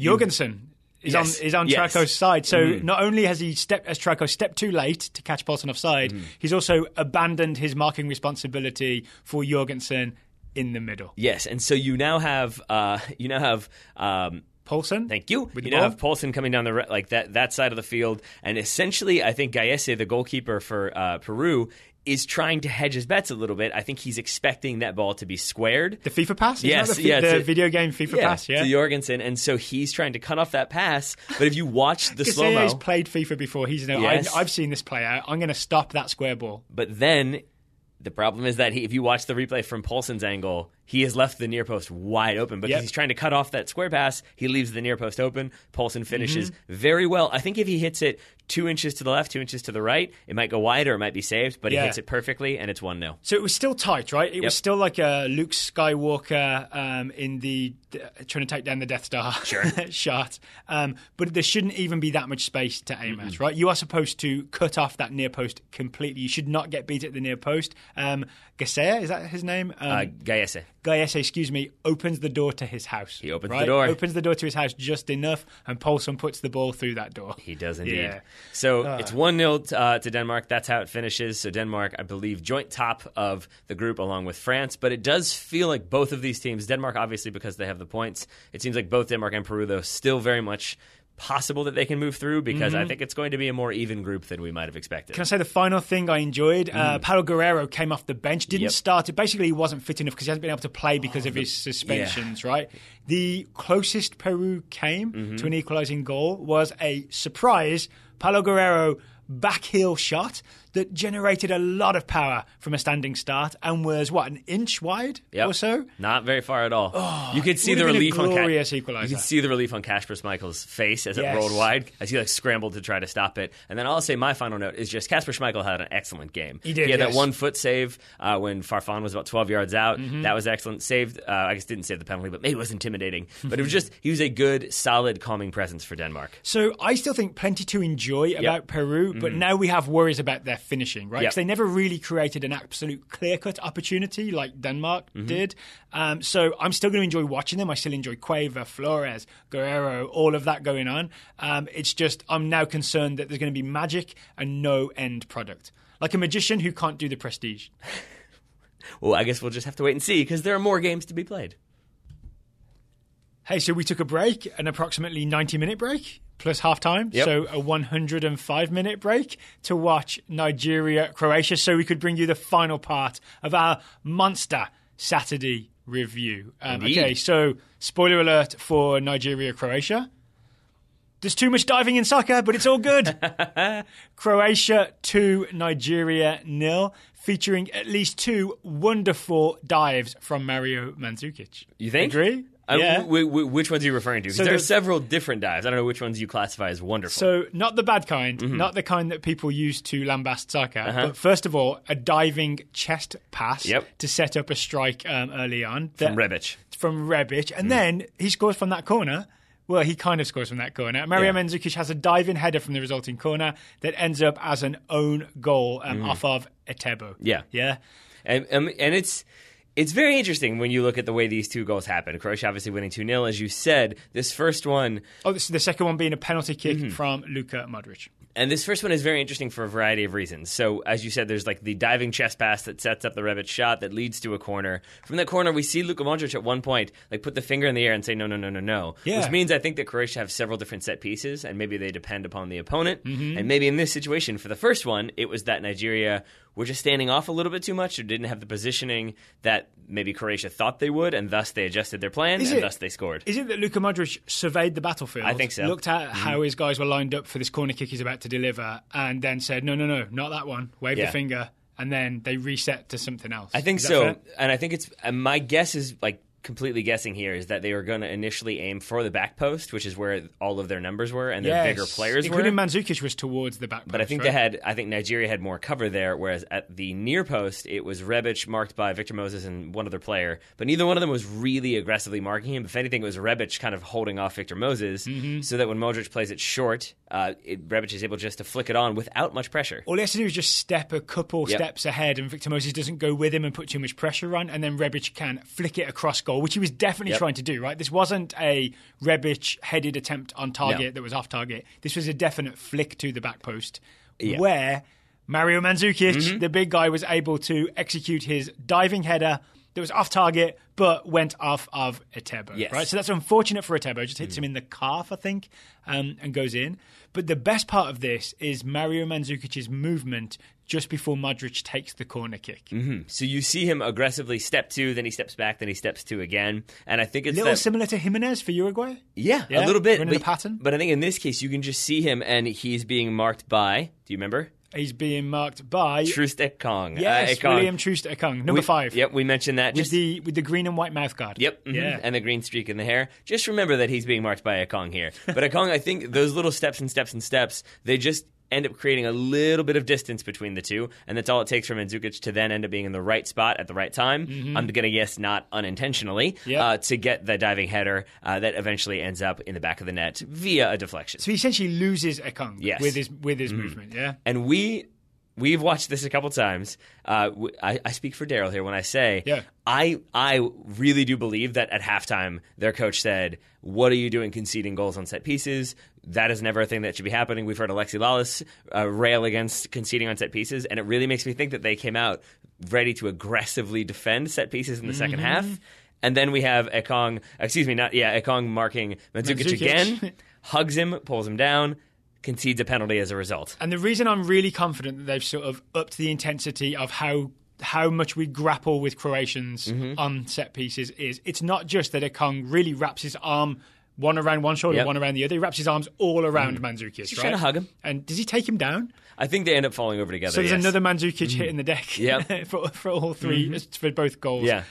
Jorgensen is on Trauco's side. So not only has Trauco stepped too late to catch Poulsen offside, he's also abandoned his marking responsibility for Jorgensen in the middle. Yes, and so you now have Poulsen. Thank you. You now have Poulsen coming down that side of the field, and essentially, I think Gallese, the goalkeeper for Peru, is trying to hedge his bets a little bit. I think he's expecting that ball to be squared. The FIFA pass? Yes. The video game FIFA pass, to Jorgensen. And so he's trying to cut off that pass. But if you watch the slow-mo... He's played FIFA before. I've seen this play out. I'm going to stop that square ball. But then the problem is that if you watch the replay from Poulsen's angle, he has left the near post wide open because he's trying to cut off that square pass. He leaves the near post open. Poulsen finishes very well. I think if he hits it 2 inches to the left, 2 inches to the right, it might go wide or it might be saved, but he hits it perfectly, and it's 1-0. So it was still tight, right? It was still like a Luke Skywalker in the trying to take down the Death Star shot. But there shouldn't even be that much space to aim at, right? You are supposed to cut off that near post completely. You should not get beat at the near post. Gasea, is that his name? Gallese. Gallese, excuse me, opens the door to his house. He opens the door. Opens the door to his house just enough, and Poulsen puts the ball through that door. He does indeed. Yeah. So it's 1-0 to Denmark. That's how it finishes. So Denmark, I believe, joint top of the group along with France. But it does feel like both of these teams, Denmark obviously because they have the points, it seems like both Denmark and Peru, though, still very much possible that they can move through because I think it's going to be a more even group than we might have expected. Can I say the final thing I enjoyed? Paulo Guerrero came off the bench, didn't start. Basically, he wasn't fit enough because he hasn't been able to play because of his suspensions, right? The closest Peru came to an equalising goal was a surprise Paulo Guerrero back heel shot that generated a lot of power from a standing start and was, an inch wide or so? Not very far at all. You could see the relief on equalizer. You could see the relief on Kasper Schmeichel's face as it rolled wide, as he scrambled to try to stop it. And then I'll say my final note is just Kasper Schmeichel had an excellent game. He did. He had that 1 foot save when Farfan was about 12 yards out. That was excellent. Saved, I guess didn't save the penalty, but maybe it was intimidating. But it was just, he was a good, solid, calming presence for Denmark. So I still think plenty to enjoy about Peru, but now we have worries about their finishing, right? Because they never really created an absolute clear-cut opportunity like Denmark did. So I'm still going to enjoy watching them. I still enjoy Cueva, Flores, Guerrero, all of that going on. It's just I'm now concerned that there's going to be magic and no end product. Like a magician who can't do the prestige. Well, I guess we'll just have to wait and see because there are more games to be played. Hey, so we took a break, an approximately 90-minute break, plus half-time, so a 105-minute break to watch Nigeria-Croatia, so we could bring you the final part of our monster Saturday review. Okay, so spoiler alert for Nigeria-Croatia. There's too much diving in soccer, but it's all good. Croatia 2, Nigeria 0, featuring at least 2 wonderful dives from Mario Mandzukic. You think? Agree? Yeah. Which ones are you referring to? Because there are several different dives. I don't know which ones you classify as wonderful. So not the bad kind, not the kind that people use to lambast soccer. But first of all, a diving chest pass to set up a strike early on. From Rebic. And then he scores from that corner. Well, he kind of scores from that corner. Mario Mandzukic has a diving header from the resulting corner that ends up as an own goal off of Etebo. Yeah. And it's very interesting when you look at the way these 2 goals happen. Croatia obviously winning 2-0, as you said. This first one... Oh, this is the second one being a penalty kick from Luka Modric. And this first one is very interesting for a variety of reasons. So, as you said, there's like the diving chest pass that sets up the Rebic shot that leads to a corner. From that corner, we see Luka Modric at one point like put the finger in the air and say, no. Yeah. Which means I think that Croatia have several different set pieces, and maybe they depend upon the opponent. And maybe in this situation, for the first one, it was that Nigeria were just standing off a little bit too much or didn't have the positioning that maybe Croatia thought they would, and thus they adjusted their plan, thus they scored. Is it that Luka Modric surveyed the battlefield? I think so. Looked at how his guys were lined up for this corner kick he's about to deliver, and then said, no, not that one. Waved the finger, and then they reset to something else. I think so. And I think it's my guess is like completely guessing here is that they were going to initially aim for the back post, which is where all of their numbers were and their bigger players including were. Mandzukic was towards the back post. But I think I think Nigeria had more cover there, whereas at the near post, it was Rebic marked by Victor Moses and one other player. But neither one of them was really aggressively marking him. If anything, it was Rebic kind of holding off Victor Moses so that when Modric plays it short, Rebic is able just to flick it on without much pressure. All he has to do is just step a couple steps ahead, and Victor Moses doesn't go with him and put too much pressure on, and then Rebic can flick it across goal, which he was definitely trying to do, right? This wasn't a Rebic-headed attempt on target that was off target. This was a definite flick to the back post where Mario Mandzukic, the big guy, was able to execute his diving header that was off target but went off of Etebo, right? So that's unfortunate for Etebo. Just hits him in the calf, I think, and goes in. But the best part of this is Mario Mandzukic's movement just before Modric takes the corner kick. So you see him aggressively step 2, then he steps back, then he steps 2 again. And I think it's a little similar to Jimenez for Uruguay? Yeah, a little bit. Running the pattern. But I think in this case, you can just see him and he's being marked by, do you remember? He's being marked by Troost Ekong. Yes, William Troost Ekong, number 5. Yep, we mentioned that. With the green and white mouth guard. Yep, and the green streak in the hair. Just remember that he's being marked by Ekong here. But Ekong, I think those little steps, they just end up creating a little bit of distance between the two, and that's all it takes for Mandzukic to then end up being in the right spot at the right time. I'm going to guess not unintentionally, to get the diving header that eventually ends up in the back of the net via a deflection. So he essentially loses Ekong with his movement, And we've watched this a couple times. I speak for Daryl here when I say I really do believe that at halftime their coach said, "What are you doing conceding goals on set pieces? That is never a thing that should be happening." We've heard Alexi Lalas rail against conceding on set pieces, and it really makes me think that they came out ready to aggressively defend set pieces in the second half. And then we have Ekong marking Mandzukic again, hugs him, pulls him down, concedes a penalty as a result. And the reason I'm really confident that they've sort of upped the intensity of how much we grapple with Croatians on set pieces is it's not just that Ekong really wraps his arm one around one shoulder, one around the other. He wraps his arms all around Mandzukic. He's trying to hug him. And does he take him down? I think they end up falling over together. So there's another Mandzukic hitting the deck for all three, for both goals. Yeah.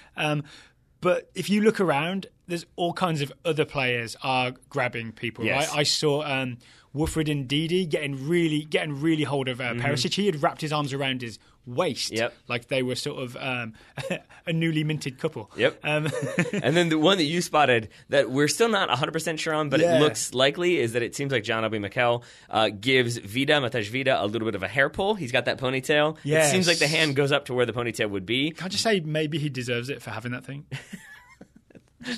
But if you look around, there's all kinds of other players are grabbing people. Right? I saw Wilfred Ndidi getting really hold of Perisic. He had wrapped his arms around his waist, like they were sort of a newly minted couple. And then the one that you spotted that we're still not 100% sure on, but it looks likely, is that it seems like John Obi Mikel gives Matej Vida a little bit of a hair pull. He's got that ponytail. It seems like the hand goes up to where the ponytail would be. Can I just say maybe he deserves it for having that thing?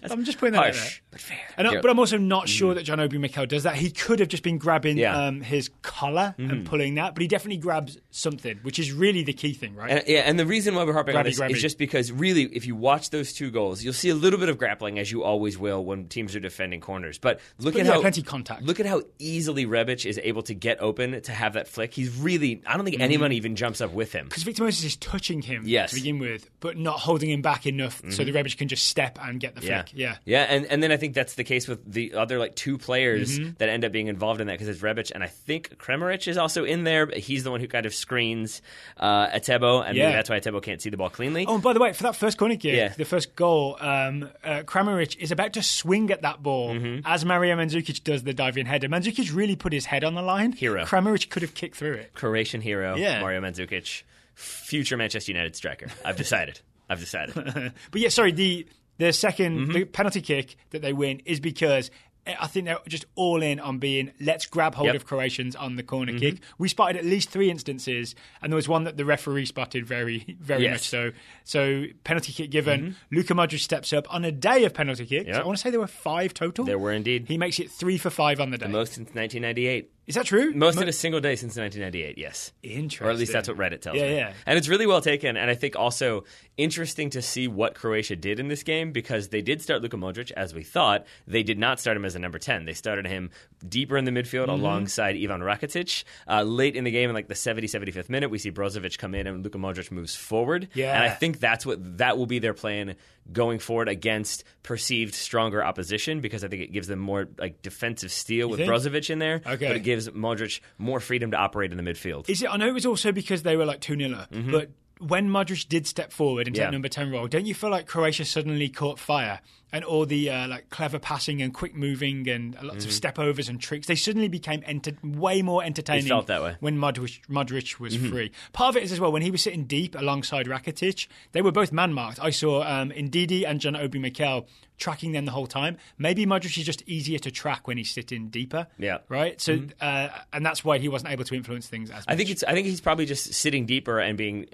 I'm just putting that harsh, out there. But fair. But I'm also not sure that John Obi Mikel does that. He could have just been grabbing his collar and pulling that, but he definitely grabs something, which is really the key thing, right? And the reason why we're harping on this is just because really, if you watch those 2 goals, you'll see a little bit of grappling, as you always will when teams are defending corners. But look at how plenty contact. Look at how easily Rebic is able to get open to have that flick. He's really, I don't think anyone even jumps up with him. Because Victor Moses is touching him to begin with, but not holding him back enough so the Rebic can just step and get the flick. Yeah, and then I think that's the case with the other 2 players that end up being involved in that, because it's Rebic, and I think Kramaric is also in there, but he's the one who kind of screens Atebo, and maybe that's why Atebo can't see the ball cleanly. Oh, and by the way, for that first corner kick, the first goal, Kramaric is about to swing at that ball as Mario Mandzukic does the diving header. Mandzukic really put his head on the line. Hero. Kramaric could have kicked through it. Croatian hero, Mario Mandzukic, future Manchester United striker. I've decided. But yeah, sorry, the second the penalty kick that they win is because I think they're just all in on being, let's grab hold of Croatians on the corner kick. We spotted at least 3 instances, and there was one that the referee spotted very much so. So penalty kick given, Luka Modric steps up on a day of penalty kicks. I want to say there were 5 total. There were indeed. He makes it 3 for 5 on the day. The most since 1998. Is that true? Most in a single day since 1998, yes. Interesting. Or at least that's what Reddit tells me. Yeah. And it's really well taken, and I think also interesting to see what Croatia did in this game, because they did start Luka Modric, as we thought. They did not start him as a number 10. They started him deeper in the midfield alongside Ivan Rakitic. Late in the game, in the 75th minute, we see Brozovic come in, and Luka Modric moves forward. Yeah. And I think that will be their plan going forward against perceived stronger opposition, because I think it gives them more defensive steel with Brozovic in there. Okay. But it gives Modric more freedom to operate in the midfield. Is it? I know it was also because they were 2-0 up, but when Modric did step forward into that number 10 role, don't you feel like Croatia suddenly caught fire? And all the clever passing and quick moving and lots of step overs and tricks, they suddenly became way more entertaining. It felt that way when Modric was free. Part of it is as well, when he was sitting deep alongside Rakitic, they were both man marked. I saw Ndidi and John Obi Mikel tracking them the whole time. Maybe Modric is just easier to track when he's sitting deeper. Yeah. Right? So and that's why he wasn't able to influence things as much. I think he's probably just sitting deeper and being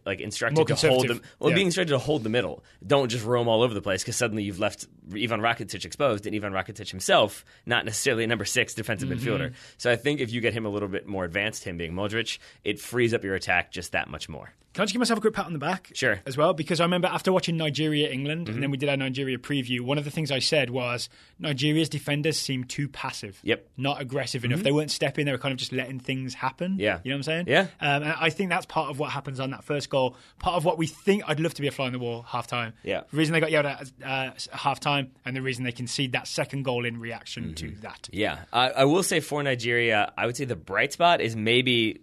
instructed to hold them. Well, being instructed to hold the middle. Don't just roam all over the place, because suddenly you've left Ivan Rakitic exposed, and Ivan Rakitic himself not necessarily a number 6 defensive midfielder. So I think if you get him a little bit more advanced, him being Modric, it frees up your attack just that much more. Can I just give myself a quick pat on the back? Sure. As well, because I remember after watching Nigeria-England, and then we did our Nigeria preview, one of the things I said was Nigeria's defenders seemed too passive. Yep. Not aggressive enough. They weren't stepping, they were kind of just letting things happen. Yeah. You know what I'm saying? Yeah. And I think that's part of what happens on that first goal. Part of what we think, I'd love to be a fly on the wall half-time. Yeah. The reason they got yelled at half-time, and the reason they concede that second goal in reaction to that. Yeah. I will say for Nigeria, I would say the bright spot is maybe...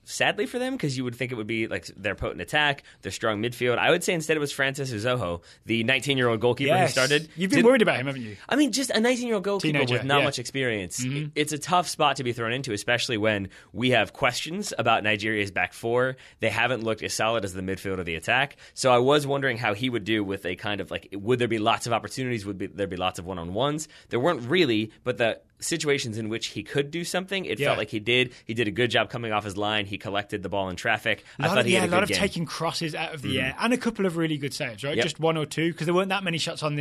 sadly for them, because you would think it would be their potent attack, their strong midfield. I would say instead it was Francis Uzoho, the 19-year-old goalkeeper who started. You've been worried about him, haven't you? I mean, just a 19-year-old goalkeeper with not much experience. It's a tough spot to be thrown into, especially when we have questions about Nigeria's back four. They haven't looked as solid as the midfield or the attack. So I was wondering how he would do with a kind of would there be lots of opportunities? Would there be lots of one-on-ones? There weren't really, but the situations in which he could do something, it felt like he did. He did a good job coming off his line. He collected the ball in traffic. I thought he had a lot of taking crosses out of the air, and a couple of really good saves, right? Yep. Just one or two, because there weren't that many shots on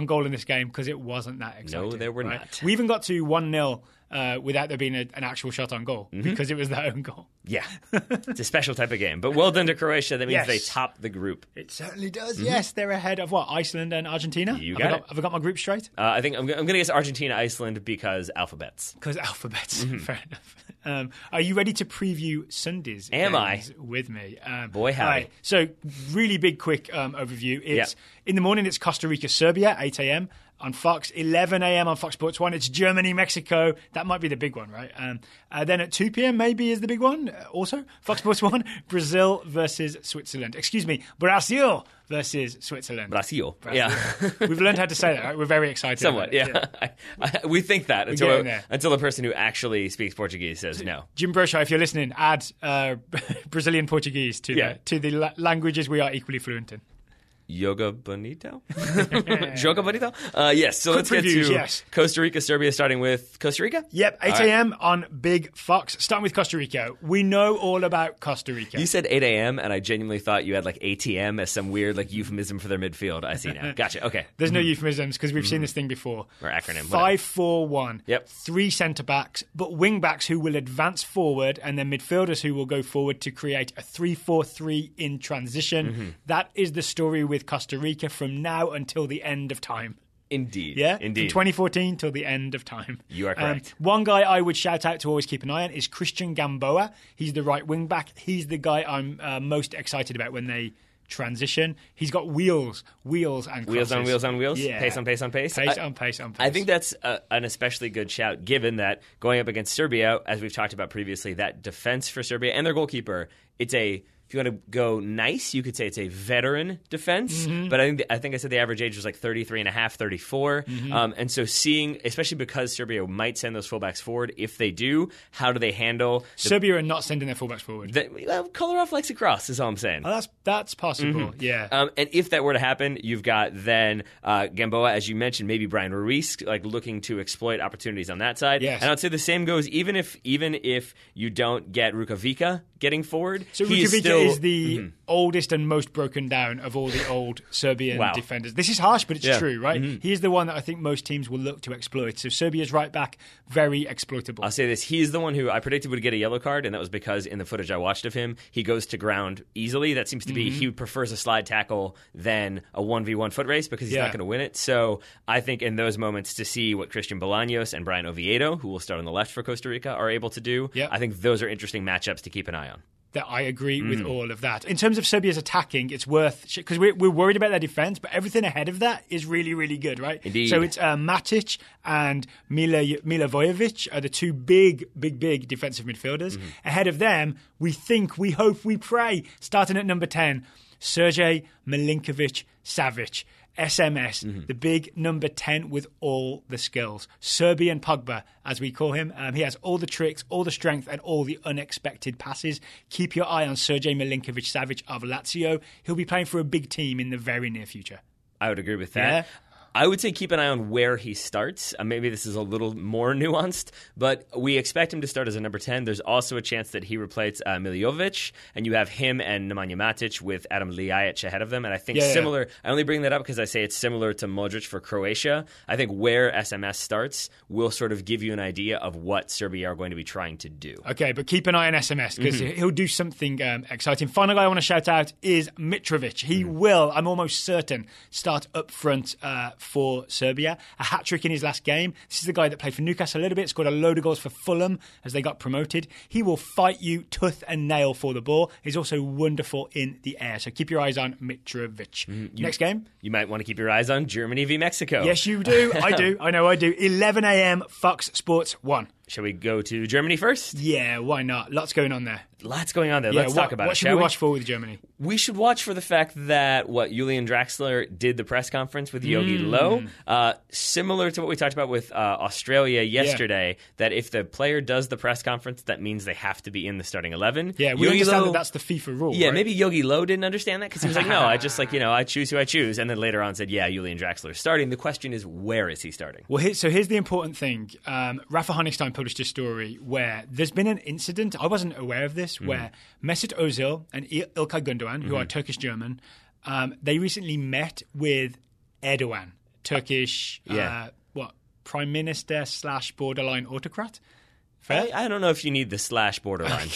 goal in this game, because it wasn't that exciting. No, there were not. We even got to 1-0 without there being an actual shot on goal, because it was their own goal. Yeah. It's a special type of game. But well done to Croatia. That means they top the group. It certainly does. Yes, they're ahead of Iceland and Argentina? Have I got my group straight? I think I'm going to guess Argentina, Iceland, because alphabets. Because alphabets. Fair enough. Are you ready to preview Sunday's games with me? Boy, howdy. Right, so really big, quick overview. It's in the morning, it's Costa Rica, Serbia, 8 a.m. on Fox, 11 a.m. on Fox Sports 1. It's Germany, Mexico. That might be the big one, right? Then at 2 p.m. maybe is the big one. Also, Fox Sports 1, Brazil versus Switzerland. Excuse me, Brazil versus Switzerland. Brazil. Yeah. We've learned how to say that, right? We're very excited. Somewhat, yeah. We think that until the person who actually speaks Portuguese says no. Jim Broshire, if you're listening, add Brazilian Portuguese to the languages we are equally fluent in. Yoga Bonito? Joga Bonito? Yes, so let's get to Costa Rica, Serbia, starting with Costa Rica? Yep, 8 a.m. on Big Fox. Starting with Costa Rica. We know all about Costa Rica. You said 8 a.m., and I genuinely thought you had like ATM as some weird like euphemism for their midfield. I see now. Gotcha, okay. There's no euphemisms because we've seen this thing before. Or acronym. 5-4-1. Yep. 3 centre-backs, but wing-backs who will advance forward, and then midfielders who will go forward to create a 3-4-3 in transition. That is the story with Costa Rica from now until the end of time. Indeed. Yeah? Indeed. From 2014 till the end of time. You are correct. One guy I would shout out to always keep an eye on is Christian Gamboa. He's the right wing back. He's the guy I'm most excited about when they transition. He's got wheels and crosses. Wheels on wheels on wheels? Yeah. Pace on pace on pace? Pace on pace on pace. I think that's an especially good shout, given that going up against Serbia, as we've talked about previously, that defense for Serbia and their goalkeeper, it's a... If you want to go nice, you could say it's a veteran defense. But I think I said the average age was like 33 and a half, 34. And so seeing, especially because Serbia might send those fullbacks forward, if they do, how do they handle... Serbia are not sending their fullbacks forward. Kolarov likes to cross, is all I'm saying. Oh, that's possible, yeah. And if that were to happen, you've got then Gamboa, as you mentioned, maybe Brian Ruiz, like looking to exploit opportunities on that side. Yes. And I'd say the same goes even if you don't get Rukavica getting forward. So Rukavica is the oldest and most broken down of all the old Serbian defenders. This is harsh, but it's true, right? He is the one that I think most teams will look to exploit. So Serbia's right back, very exploitable. I'll say this. He's the one who I predicted would get a yellow card, and that was because in the footage I watched of him, he goes to ground easily. That seems to be, he prefers a slide tackle than a 1v1 foot race because he's not going to win it. So I think in those moments to see what Christian Bolaños and Brian Oviedo, who will start on the left for Costa Rica, are able to do, I think those are interesting matchups to keep an eye on. That I agree with all of that. In terms of Serbia's attacking, it's worth... Because we're worried about their defence, but everything ahead of that is really, really good, right? Indeed. So it's Matic and Milivojevic are the two big defensive midfielders. Ahead of them, we think, we hope, we pray, starting at number 10, Sergej Milinkovic-Savic. SMS, the big number 10 with all the skills. Serbian Pogba, as we call him. He has all the tricks, all the strength, and all the unexpected passes. Keep your eye on Sergej Milinkovic-Savic of Lazio. He'll be playing for a big team in the very near future. I would agree with that. Yeah. I would say keep an eye on where he starts. Maybe this is a little more nuanced, but we expect him to start as a number 10. There's also a chance that he replaces Milivojevic, and you have him and Nemanja Matic with Adam Ljajic ahead of them. And I think similar. I only bring that up because I say it's similar to Modric for Croatia. I think where SMS starts will sort of give you an idea of what Serbia are going to be trying to do. Okay, but keep an eye on SMS because he'll do something exciting. Final guy I want to shout out is Mitrovic. He will, I'm almost certain, start up front for Serbia. A hat-trick in his last game. This is the guy that played for Newcastle a little bit, scored a load of goals for Fulham as they got promoted. He will fight you tooth and nail for the ball. He's also wonderful in the air. So keep your eyes on Mitrovic. Next game? You might want to keep your eyes on Germany v Mexico. Yes, you do. I do. I know I do. 11 a.m. Fox Sports 1. Shall we go to Germany first? Yeah, why not? Lots going on there. Lots going on there. Let's talk about it. What should we watch for with Germany? We should watch for the fact that Julian Draxler did the press conference with Jogi Löw, similar to what we talked about with Australia yesterday, that if the player does the press conference, that means they have to be in the starting 11. Yeah, we understand that that's the FIFA rule. Yeah, right? Maybe Jogi Löw didn't understand that because he was like, no, I just I choose who I choose. And then later on said, yeah, Julian Draxler is starting. The question is, where is he starting? Well, here's the important thing. Rafa Honigstein published a story where there's been an incident, I wasn't aware of this, where Mesut Ozil and İlkay Gündoğan, who are Turkish-German, they recently met with Erdogan, Turkish, Prime Minister / borderline autocrat. Fair? I don't know if you need the / borderline.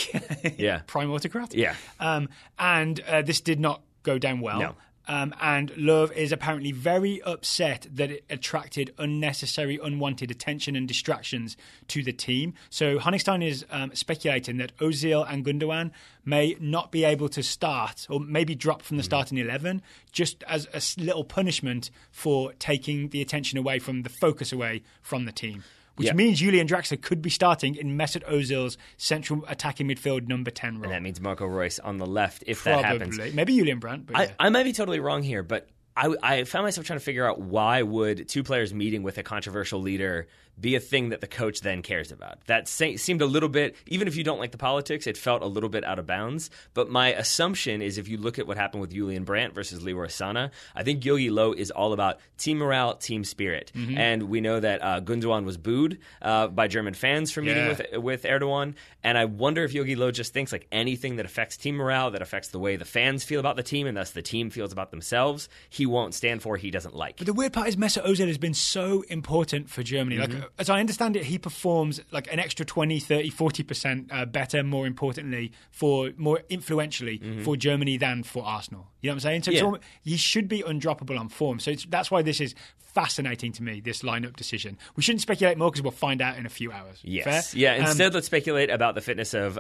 Yeah. Prime autocrat? Yeah. And this did not go down well. No. And Löw is apparently very upset that it attracted unnecessary, unwanted attention and distractions to the team. So Honigstein is speculating that Ozil and Gündoğan may not be able to start or maybe drop from the starting 11 just as a little punishment for taking the attention away from the focus away from the team. Which means Julian Draxler could be starting in Mesut Ozil's central attacking midfield number 10 role. And that means Marco Reus on the left if Probably. That happens. Maybe Julian Brandt. But I might be totally wrong here, but I found myself trying to figure out why would two players meeting with a controversial leader be a thing that the coach then cares about. That seemed a little bit, even if you don't like the politics, it felt a little bit out of bounds. But my assumption is if you look at what happened with Julian Brandt versus Leroy Sana, I think Jogi Löw is all about team morale, team spirit. Mm-hmm. And we know that Gundogan was booed by German fans for meeting with Erdogan. And I wonder if Jogi Löw just thinks like anything that affects team morale, that affects the way the fans feel about the team, and thus the team feels about themselves, he won't stand for, he doesn't like. But the weird part is Mesut Ozil has been so important for Germany. Mm-hmm. Like, as I understand it, he performs like an extra 20, 30, 40% better, more importantly, more influentially for Germany than for Arsenal. You know what I'm saying? So he should be undroppable on form. So that's why this is fascinating to me, this lineup decision. We shouldn't speculate more because we'll find out in a few hours. Yes. Fair? Yeah, instead let's speculate about the fitness of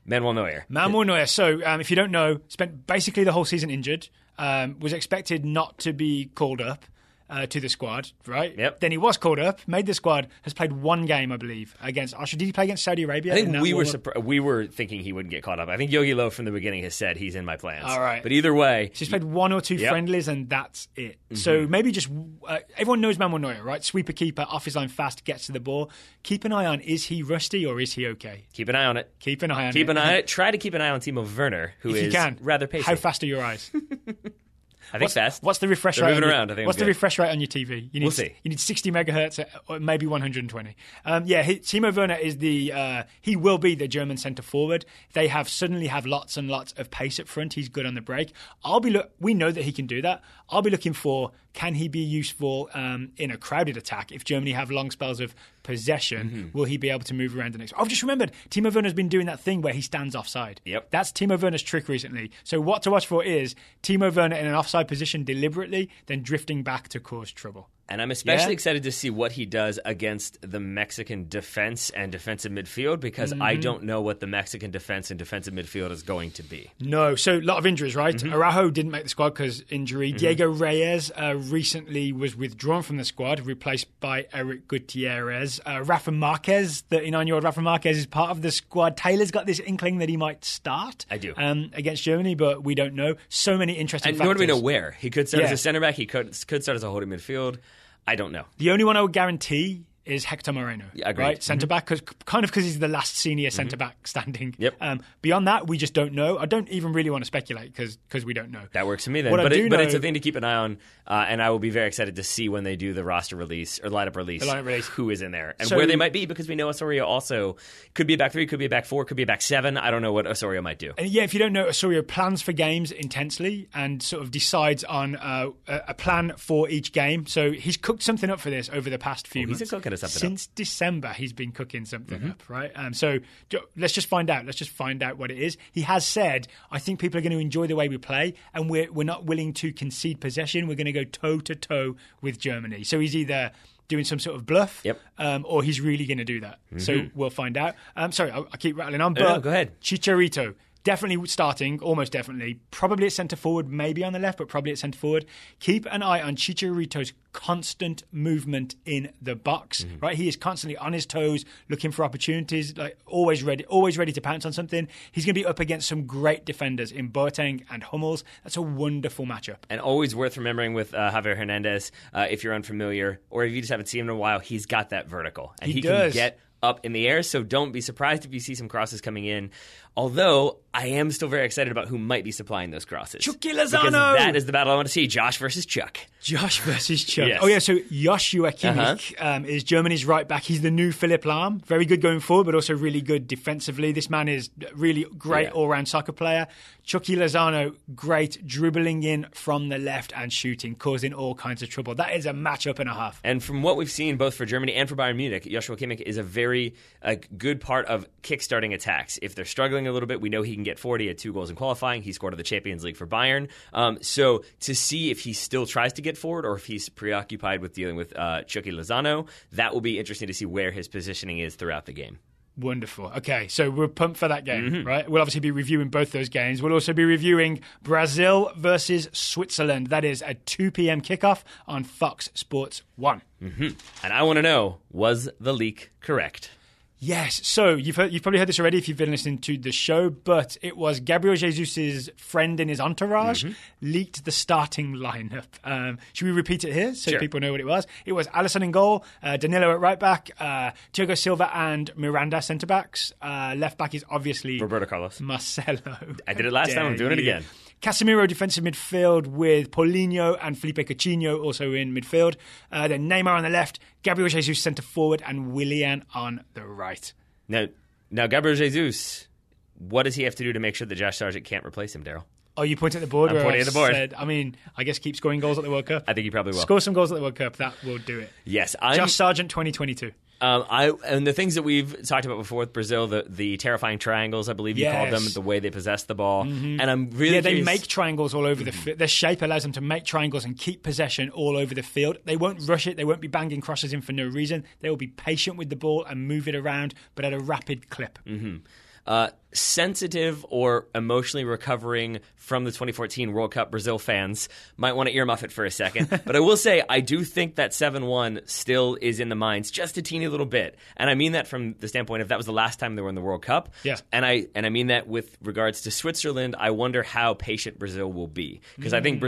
Manuel Neuer. Manuel Neuer. So if you don't know, spent basically the whole season injured, was expected not to be called up to the squad, right? Yep. Then he was called up, made the squad, has played one game, I believe, against Austria. Did he play against Saudi Arabia? I think we were thinking he wouldn't get caught up. I think Jogi Löw from the beginning has said he's in my plans. All right. But either way... So he's played one or two friendlies and that's it. Mm-hmm. So maybe just... everyone knows Manuel Neuer, right? Sweeper keeper, off his line fast, gets to the ball. Keep an eye on, is he rusty or is he okay? Keep an eye on it. Keep an eye on it. Keep an eye on it. Try to keep an eye on Timo Werner, who is rather patient. How fast are your eyes? I think fast. What's the refresh rate? Moving around. I think what's the refresh rate on your TV? We'll see. You need 60 megahertz, or maybe 120. Timo Werner is he will be the German centre forward. They suddenly have lots and lots of pace up front. He's good on the break. We know that he can do that. I'll be looking for, can he be useful in a crowded attack? If Germany have long spells of possession, will he be able to move around the next? I've just remembered Timo Werner's been doing that thing where he stands offside. Yep. That's Timo Werner's trick recently. So what to watch for is Timo Werner in an offside position deliberately, then drifting back to cause trouble. And I'm especially excited to see what he does against the Mexican defense and defensive midfield, because I don't know what the Mexican defense and defensive midfield is going to be. No, so a lot of injuries, right? Araujo didn't make the squad because injury. Diego Reyes recently was withdrawn from the squad, replaced by Eric Gutierrez. Rafa Marquez, 39-year-old Rafa Marquez, is part of the squad. Taylor's got this inkling that he might start. I do. Against Germany, but we don't know. So many interesting factors. Nor do we know where. He could start as a centre back. He could start as a holding midfield. I don't know. The only one I would guarantee is Hector Moreno, right? Centre back, because he's the last senior centre back standing. Yep. Beyond that, we just don't know. I don't even really want to speculate because we don't know. That works for me then. But it's a thing to keep an eye on, and I will be very excited to see when they do the roster release or lineup release, who is in there and where they might be, because we know Osorio also could be a back three, could be a back four, could be a back seven. I don't know what Osorio might do. And if you don't know, Osorio plans for games intensely and sort of decides on a plan for each game. So he's cooked something up for this over the past few months. He's cooking something Since December, he's been cooking something up, right? So let's just find out. Let's just find out what it is. He has said, I think people are going to enjoy the way we play, and we're not willing to concede possession. We're going to go toe-to-toe with Germany. So he's either doing some sort of bluff, or he's really going to do that. So we'll find out. Sorry, I keep rattling on, but no, go ahead. Chicharito. Definitely starting, almost definitely. Probably at centre forward, maybe on the left, but probably at centre forward. Keep an eye on Chicharito's constant movement in the box, right? He is constantly on his toes, looking for opportunities, like always ready to pounce on something. He's going to be up against some great defenders in Boateng and Hummels. That's a wonderful matchup. And always worth remembering with Javier Hernandez, if you're unfamiliar, or if you just haven't seen him in a while, he's got that vertical. And he can get up in the air, so don't be surprised if you see some crosses coming in. Although, I am still very excited about who might be supplying those crosses. Chucky Lozano! Because that is the battle I want to see, Josh versus Chuck. Josh versus Chuck. Yes. Oh, yeah, so Joshua Kimmich is Germany's right back. He's the new Philipp Lahm. Very good going forward, but also really good defensively. This man is really great all-round soccer player. Chucky Lozano, great dribbling in from the left and shooting, causing all kinds of trouble. That is a matchup and a half. And from what we've seen, both for Germany and for Bayern Munich, Joshua Kimmich is a very good part of kickstarting attacks. If they're struggling a little bit, we know he can get forward. He had 2 goals in qualifying. He scored at the Champions League for Bayern. So to see if he still tries to get forward or if he's preoccupied with dealing with Chucky Lozano, that will be interesting to see where his positioning is throughout the game. Wonderful. Okay, so we're pumped for that game, right? We'll obviously be reviewing both those games. We'll also be reviewing Brazil versus Switzerland. That is a 2 p.m. kickoff on Fox Sports 1. And I want to know, was the leak correct? Yes. So you've probably heard this already if you've been listening to the show, but it was Gabriel Jesus' friend in his entourage leaked the starting lineup. Should we repeat it here so people know what it was? It was Alisson in goal, Danilo at right back, Thiago Silva and Miranda centre backs. Left back is obviously Roberto Carlos. Marcelo. I did it last time. I'm doing it again. Casemiro defensive midfield with Paulinho and Felipe Coutinho also in midfield. Then Neymar on the left, Gabriel Jesus centre forward, and Willian on the right. Now Gabriel Jesus, what does he have to do to make sure that Josh Sargent can't replace him, Daryl? Oh, you point at the board? I'm pointing at the board. I guess keep scoring goals at the World Cup. I think he probably will. Score some goals at the World Cup. That will do it. Yes. Josh Sargent 2022. And the things that we've talked about before with Brazil, the terrifying triangles, I believe you called them, the way they possess the ball. And I'm really curious. They make triangles all over the field. Their shape allows them to make triangles and keep possession all over the field. They won't rush it. They won't be banging crosses in for no reason. They will be patient with the ball and move it around, but at a rapid clip. Sensitive or emotionally recovering from the 2014 World Cup Brazil fans might want to earmuff it for a second. But I will say, I do think that 7-1 still is in the minds just a teeny little bit. And I mean that from the standpoint of that was the last time they were in the World Cup. Yeah. And I mean that with regards to Switzerland, I wonder how patient Brazil will be. Because I think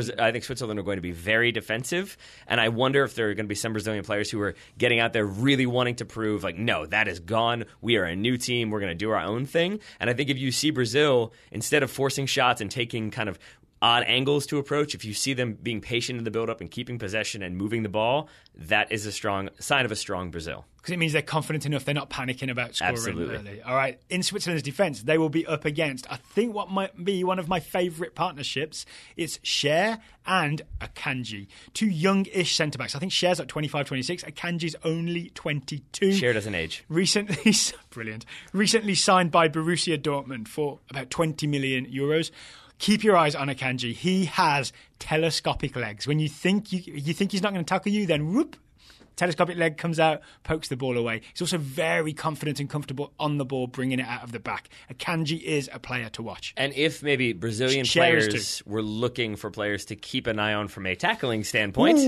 Switzerland are going to be very defensive. And I wonder if there are going to be some Brazilian players who are getting out there really wanting to prove, like, no, that is gone. We are a new team. We're going to do our own thing. And I think if you see Brazil, instead of forcing shots and taking kind of odd angles to approach, if you see them being patient in the build-up and keeping possession and moving the ball, that is a strong sign of a strong Brazil. Because it means they're confident enough, they're not panicking about scoring. Absolutely. Early. All right, in Switzerland's defence, they will be up against, I think, what might be one of my favourite partnerships. It's Cher and Akanji. Two young-ish centre-backs. I think Cher's at 25, 26. Akanji's only 22. Cher doesn't age. Recently signed by Borussia Dortmund for about 20 million euros. Keep your eyes on Akanji. He has telescopic legs. When you think he's not going to tackle you, then whoop, telescopic leg comes out, pokes the ball away. He's also very confident and comfortable on the ball, bringing it out of the back. Akanji is a player to watch. And if maybe Brazilian players were looking for players to keep an eye on from a tackling standpoint,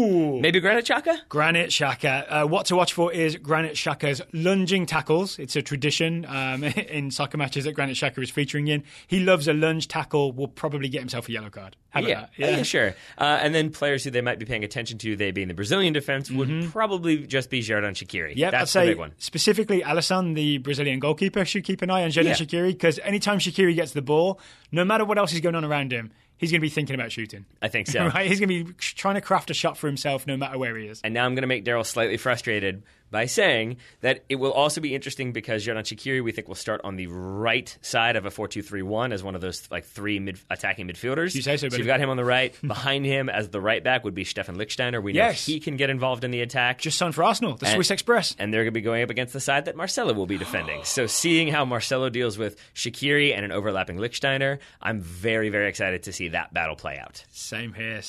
maybe Granit Xhaka? Granit Xhaka. What to watch for is Granit Xhaka's lunging tackles. It's a tradition in soccer matches that Granit Xhaka is featuring in. He loves a lunge tackle, will probably get himself a yellow card. How about that? Yeah, sure. And then players who they might be paying attention to, they being the Brazilian defense, would probably just be Xherdan Shaqiri. Yeah, that's the big one. Specifically, Alisson, the Brazilian goalkeeper, should keep an eye on Xherdan Shaqiri, because anytime Shaqiri gets the ball, no matter what else is going on around him, he's going to be thinking about shooting. I think so. Right? He's going to be trying to craft a shot for himself no matter where he is. And now I'm going to make Daryl slightly frustrated by saying that it will also be interesting because Xherdan Shaqiri, we think, will start on the right side of a 4-2-3-1 as one of those three attacking midfielders. You say so, you've got him on the right. Behind him as the right back would be Stefan Lichtsteiner. We know he can get involved in the attack. Just signed for Arsenal, the Swiss Express. And they're going to be going up against the side that Marcelo will be defending. So seeing how Marcelo deals with Shaqiri and an overlapping Lichtsteiner, I'm very, very excited to see that battle play out. Same here.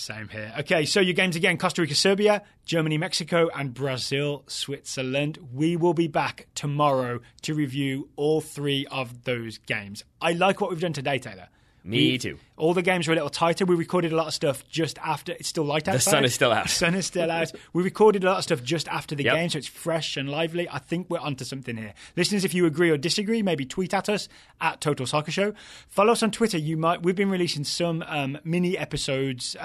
Okay, so your games again: Costa Rica, Serbia, Germany, Mexico, and Brazil, Switzerland. We will be back tomorrow to review all three of those games. I like what we've done today, Taylor. Me too. All the games were a little tighter. We recorded a lot of stuff just after. It's still light outside. The sun is still out. The sun is still out. We recorded a lot of stuff just after the game, so it's fresh and lively. I think we're onto something here. Listeners, if you agree or disagree, maybe tweet at us at Total Soccer Show. Follow us on Twitter. We've been releasing some mini episodes,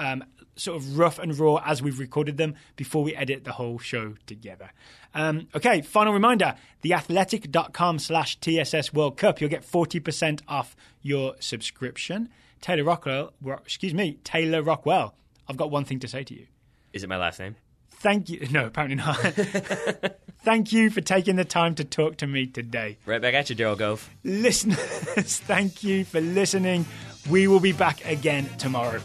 sort of rough and raw as we've recorded them before we edit the whole show together. Okay, final reminder, theathletic.com/TSS World Cup. You'll get 40% off your subscription. Taylor Rockwell, I've got one thing to say to you. Is it my last name? Thank you. No, apparently not. Thank you for taking the time to talk to me today. Right back at you, Daryl Gove. Listeners, thank you for listening. We will be back again tomorrow.